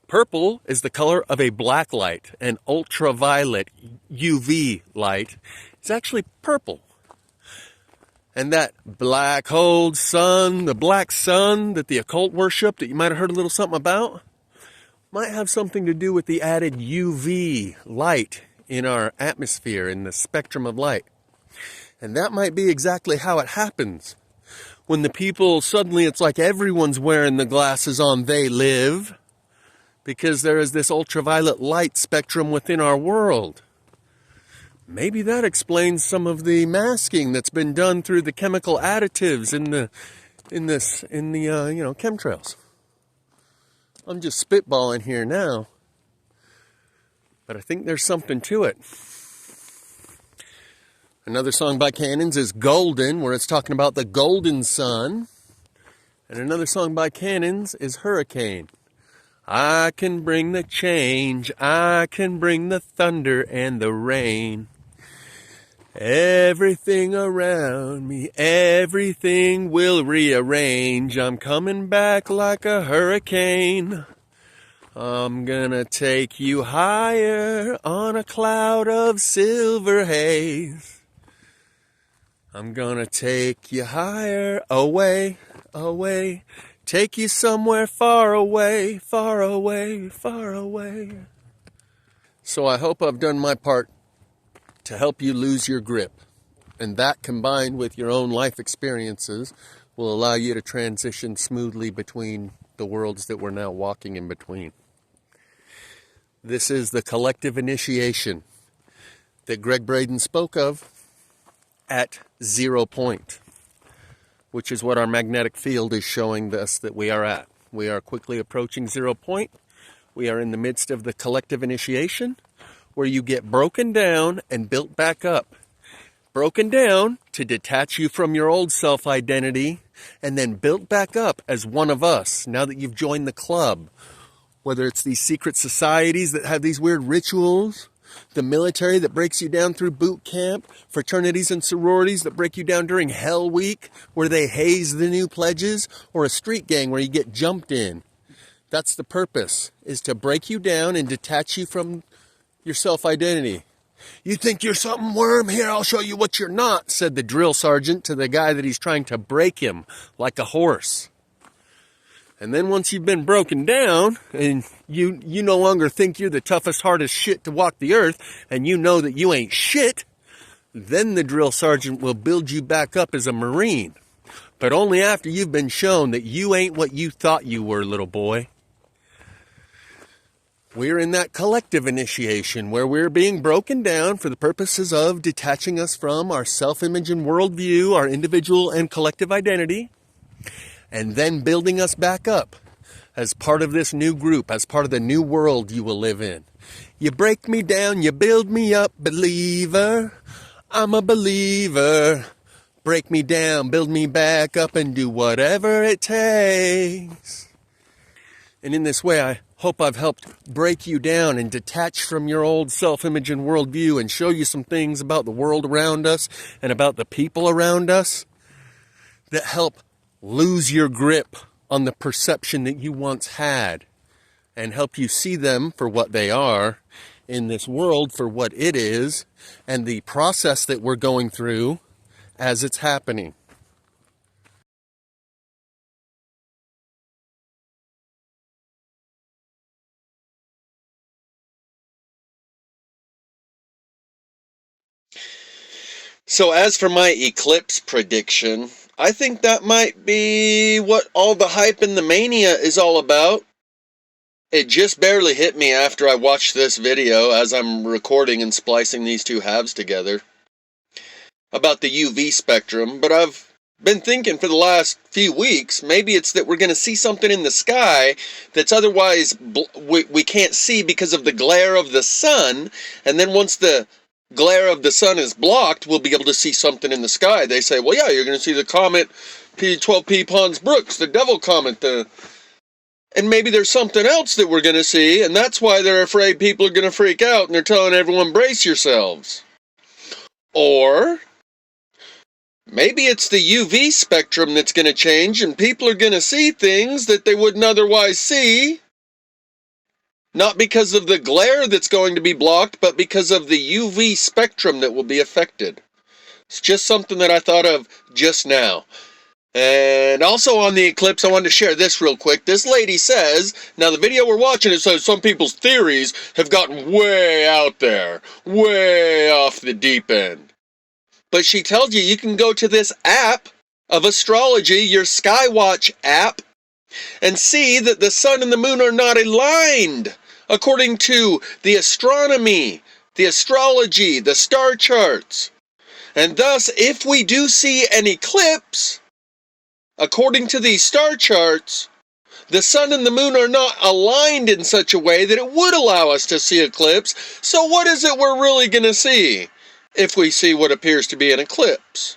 Purple is the color of a blacklight, an ultraviolet UV light. It's actually purple. And that black hole sun, the black sun that the occult worship that you might have heard a little something about, might have something to do with the added UV light in our atmosphere, in the spectrum of light. And that might be exactly how it happens. When the people, suddenly it's like everyone's wearing the glasses on They Live, because there is this ultraviolet light spectrum within our world. Maybe that explains some of the masking that's been done through the chemical additives in the chemtrails. I'm just spitballing here now, but I think there's something to it. Another song by Cannons is Golden, where it's talking about the golden sun. And another song by Cannons is Hurricane. I can bring the change, I can bring the thunder and the rain. Everything around me, everything will rearrange. I'm coming back like a hurricane. I'm gonna take you higher on a cloud of silver haze. I'm gonna take you higher, away, away. Take you somewhere far away, far away, far away. So I hope I've done my part to help you lose your grip. And that, combined with your own life experiences, will allow you to transition smoothly between the worlds that we're now walking in between. This is the collective initiation that Greg Braden spoke of at 0 point, which is what our magnetic field is showing us that we are at. We are quickly approaching 0 point. We are in the midst of the collective initiation, where you get broken down and built back up. Broken down to detach you from your old self-identity, and then built back up as one of us, now that you've joined the club. Whether it's these secret societies that have these weird rituals, the military that breaks you down through boot camp, fraternities and sororities that break you down during Hell Week, where they haze the new pledges, or a street gang where you get jumped in. That's the purpose, is to break you down and detach you from your self-identity. You think you're something, worm? Here, I'll show you what you're not, said the drill sergeant to the guy that he's trying to break him like a horse. And then once you've been broken down and you no longer think you're the toughest, hardest shit to walk the earth, and you know that you ain't shit, then the drill sergeant will build you back up as a Marine. But only after you've been shown that you ain't what you thought you were, little boy. We're in that collective initiation where we're being broken down for the purposes of detaching us from our self-image and worldview, our individual and collective identity, and then building us back up as part of this new group, as part of the new world you will live in. You break me down, you build me up, believer. I'm a believer. Break me down, build me back up, and do whatever it takes. And in this way, I hope I've helped break you down and detach from your old self-image and worldview and show you some things about the world around us and about the people around us that help lose your grip on the perception that you once had and help you see them for what they are in this world for what it is and the process that we're going through as it's happening. So as for my eclipse prediction, I think that might be what all the hype and the mania is all about. It just barely hit me after I watched this video as I'm recording and splicing these two halves together about the UV spectrum, but I've been thinking for the last few weeks, maybe it's that we're going to see something in the sky that's otherwise we can't see because of the glare of the sun, and then once the glare of the sun is blocked, we'll be able to see something in the sky. They say, well, yeah, you're going to see the comet P12P Pons Brooks, the devil comet, and maybe there's something else that we're going to see, and that's why they're afraid people are going to freak out, and they're telling everyone, brace yourselves. Or maybe it's the UV spectrum that's going to change, and people are going to see things that they wouldn't otherwise see. Not because of the glare that's going to be blocked, but because of the UV spectrum that will be affected. It's just something that I thought of just now. And also on the eclipse, I wanted to share this real quick. This lady says, now the video we're watching, it says some people's theories have gotten way out there, way off the deep end. But she tells you can go to this app of astrology, your Skywatch app, and see that the sun and the moon are not aligned according to the astronomy, the astrology, the star charts. And thus, if we do see an eclipse, according to these star charts, the sun and the moon are not aligned in such a way that it would allow us to see eclipse. So what is it we're really going to see if we see what appears to be an eclipse?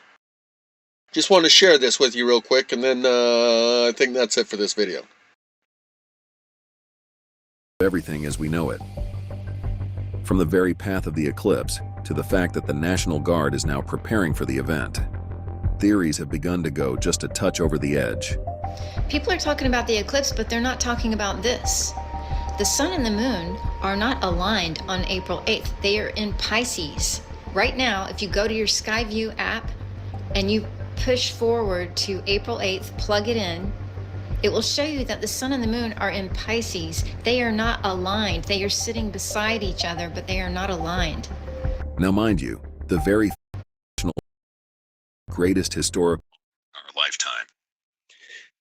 Just want to share this with you real quick, and then I think that's it for this video. Everything as we know it. From the very path of the eclipse to the fact that the National Guard is now preparing for the event, theories have begun to go just a touch over the edge. People are talking about the eclipse, but they're not talking about this. The sun and the moon are not aligned on April 8th. They are in Pisces. Right now, if you go to your Skyview app and you push forward to April 8th, plug it in, it will show you that the sun and the moon are in Pisces. They are not aligned. They are sitting beside each other, but they are not aligned. Now mind you, the very greatest historical of our lifetime.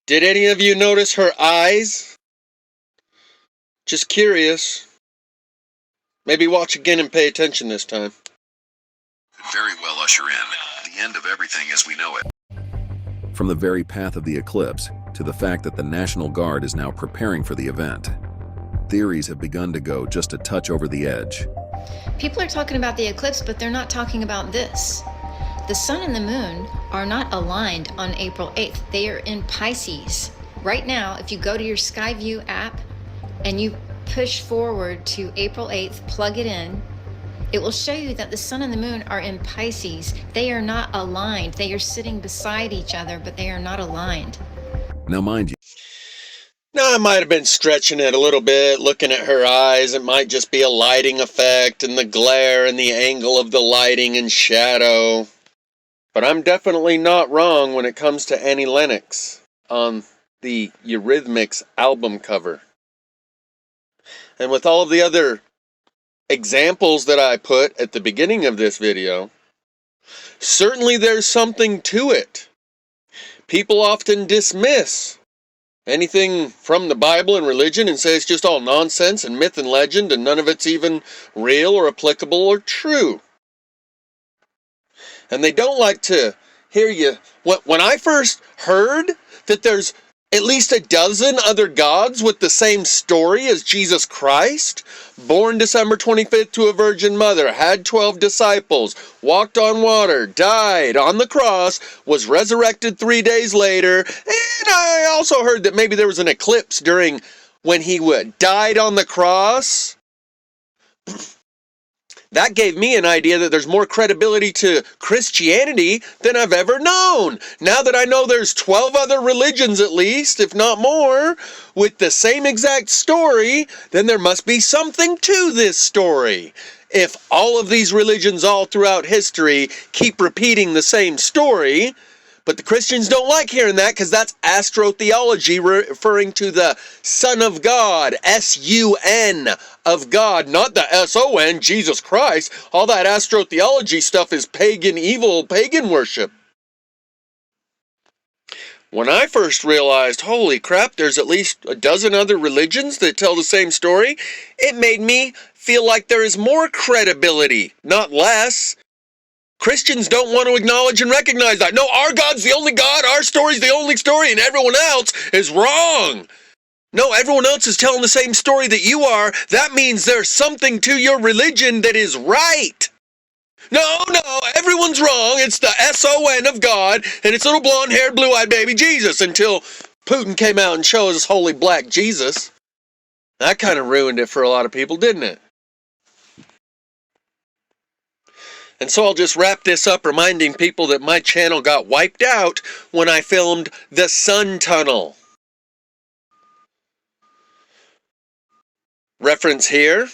Did any of you notice her eyes? Just curious. Maybe watch again and pay attention this time. Could very well usher in the end of everything as we know it. From the very path of the eclipse to the fact that the National Guard is now preparing for the event, theories have begun to go just a touch over the edge. People are talking about the eclipse, but they're not talking about this. The sun and the moon are not aligned on April 8th. They are in Pisces. Right now, if you go to your Skyview app and you push forward to April 8th, plug it in, it will show you that the sun and the moon are in Pisces. They are not aligned. They are sitting beside each other, but they are not aligned. Now mind you, Now, I might have been stretching it a little bit, looking at her eyes. It might just be a lighting effect and the glare and the angle of the lighting and shadow. But I'm definitely not wrong when it comes to Annie Lennox on the Eurythmics album cover. And with all of the other examples that I put at the beginning of this video, certainly there's something to it. People often dismiss anything from the Bible and religion and say it's just all nonsense and myth and legend and none of it's even real or applicable or true. And they don't like to hear you. When I first heard that there's at least a dozen other gods with the same story as Jesus Christ, born December 25th to a virgin mother, had 12 disciples, walked on water, died on the cross, was resurrected 3 days later, and I also heard that maybe there was an eclipse during when he died on the cross. That gave me an idea that there's more credibility to Christianity than I've ever known. Now that I know there's 12 other religions at least, if not more, with the same exact story, then there must be something to this story. If all of these religions all throughout history keep repeating the same story, but the Christians don't like hearing that because that's astrotheology, referring to the Son of God, S-U-N of God, not the S-O-N, Jesus Christ. All that astrotheology stuff is pagan, evil, pagan worship. When I first realized, holy crap, there's at least a dozen other religions that tell the same story, it made me feel like there is more credibility, not less. Christians don't want to acknowledge and recognize that. No, our God's the only God, our story's the only story, and everyone else is wrong. No, everyone else is telling the same story that you are. That means there's something to your religion that is right. No, everyone's wrong. It's the S-O-N of God, and it's little blonde-haired, blue-eyed baby Jesus, until Putin came out and showed us holy black Jesus. That kind of ruined it for a lot of people, didn't it? And so I'll just wrap this up reminding people that my channel got wiped out when I filmed the Sun Tunnel. Reference here.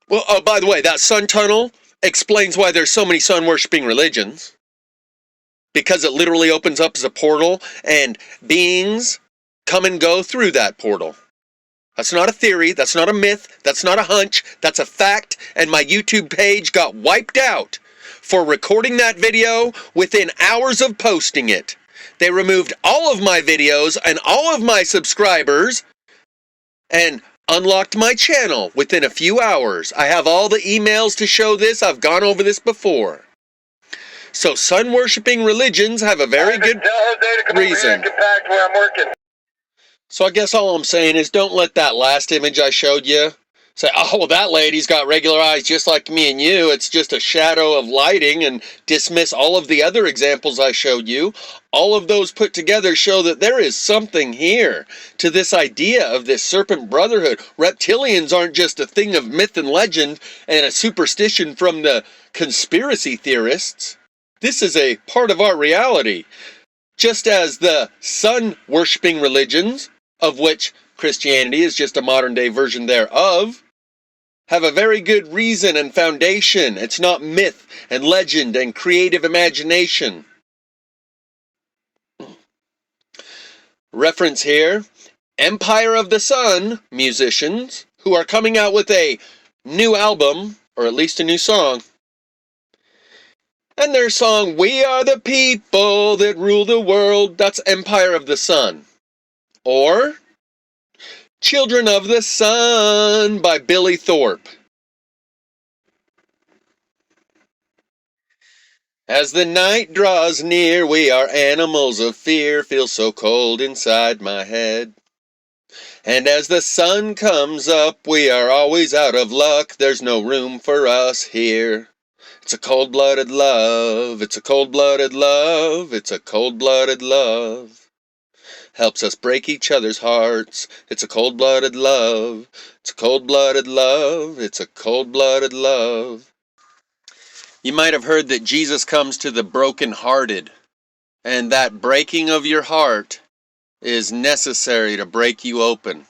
Well, oh, by the way, that Sun Tunnel explains why there's so many sun-worshipping religions. Because it literally opens up as a portal and beings come and go through that portal. That's not a theory, that's not a myth, that's not a hunch, that's a fact, and my YouTube page got wiped out for recording that video within hours of posting it. They removed all of my videos and all of my subscribers and unlocked my channel within a few hours. I have all the emails to show this, I've gone over this before. So sun-worshipping religions have a very good reason. So I guess all I'm saying is don't let that last image I showed you say, oh, well, that lady's got regular eyes just like me and you. It's just a shadow of lighting, and dismiss all of the other examples I showed you. All of those put together show that there is something here to this idea of this serpent brotherhood. Reptilians aren't just a thing of myth and legend and a superstition from the conspiracy theorists. This is a part of our reality. Just as the sun-worshipping religions, of which Christianity is just a modern-day version thereof, have a very good reason and foundation. It's not myth and legend and creative imagination. Reference here, Empire of the Sun musicians who are coming out with a new album, or at least a new song. And their song, We Are the People That Rule the World, that's Empire of the Sun. Or Children of the Sun by Billy Thorpe. As the night draws near, we are animals of fear, feel so cold inside my head. And as the sun comes up, we are always out of luck, there's no room for us here. It's a cold-blooded love, it's a cold-blooded love, it's a cold-blooded love. Helps us break each other's hearts. It's a cold-blooded love. It's a cold-blooded love. It's a cold-blooded love. You might have heard that Jesus comes to the broken-hearted, and that breaking of your heart is necessary to break you open.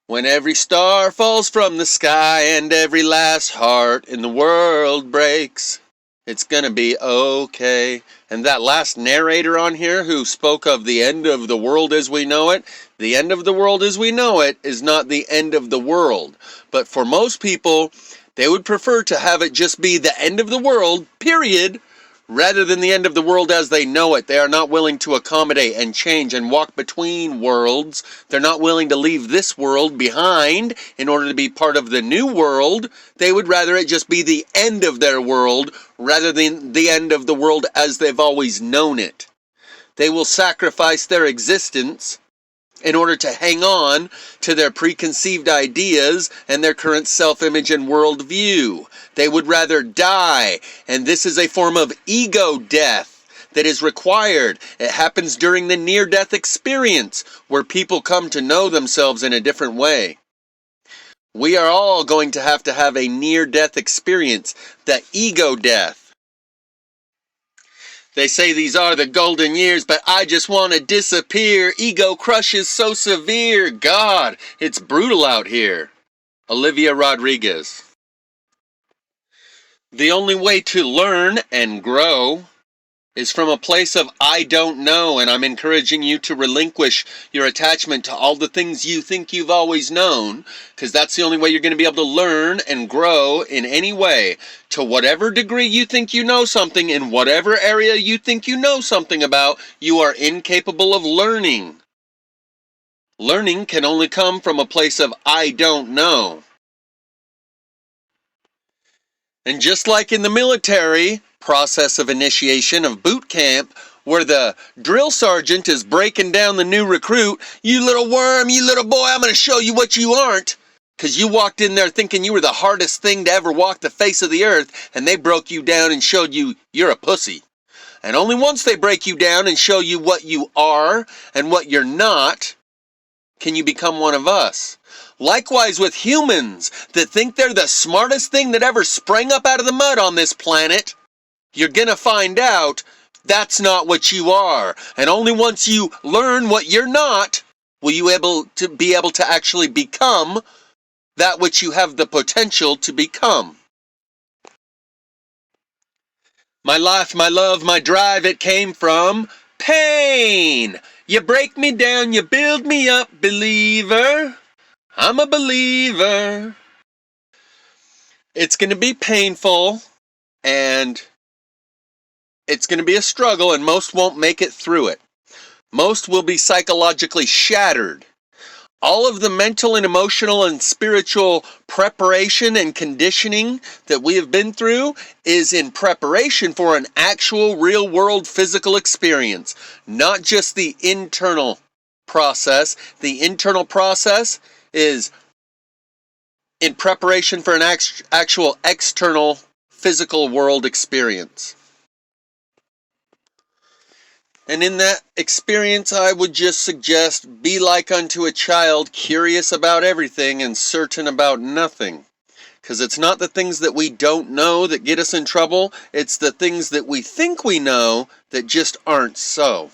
When every star falls from the sky and every last heart in the world breaks, it's gonna be okay. And that last narrator on here who spoke of the end of the world as we know it, the end of the world as we know it is not the end of the world. But for most people, they would prefer to have it just be the end of the world, period, rather than the end of the world as they know it. They are not willing to accommodate and change and walk between worlds. They're not willing to leave this world behind in order to be part of the new world. They would rather it just be the end of their world rather than the end of the world as they've always known it. They will sacrifice their existence in order to hang on to their preconceived ideas and their current self-image and worldview. They would rather die, and this is a form of ego death that is required. It happens during the near-death experience, where people come to know themselves in a different way. We are all going to have a near-death experience, the ego death. They say these are the golden years, but I just want to disappear. Ego crush is so severe. God, it's brutal out here. Olivia Rodriguez. The only way to learn and grow is from a place of I don't know, and I'm encouraging you to relinquish your attachment to all the things you think you've always known, because that's the only way you're going to be able to learn and grow in any way. To whatever degree you think you know something, in whatever area you think you know something about, you are incapable of learning. Learning can only come from a place of I don't know. And just like in the military process of initiation of boot camp, where the drill sergeant is breaking down the new recruit, you little worm, you little boy, I'm going to show you what you aren't. Because you walked in there thinking you were the hardest thing to ever walk the face of the earth, and they broke you down and showed you you're a pussy. And only once they break you down and show you what you are and what you're not, can you become one of us. Likewise with humans that think they're the smartest thing that ever sprang up out of the mud on this planet, you're gonna find out that's not what you are. And only once you learn what you're not, will you be able to actually become that which you have the potential to become. My life, my love, my drive, it came from pain. You break me down, you build me up, believer. I'm a believer. It's going to be painful, and it's going to be a struggle, and most won't make it through it. Most will be psychologically shattered. All of the mental and emotional and spiritual preparation and conditioning that we have been through is in preparation for an actual real-world physical experience, not just the internal process. The internal process is in preparation for an actual external physical world experience. And in that experience, I would just suggest, be like unto a child, curious about everything and certain about nothing. Because it's not the things that we don't know that get us in trouble, it's the things that we think we know that just aren't so.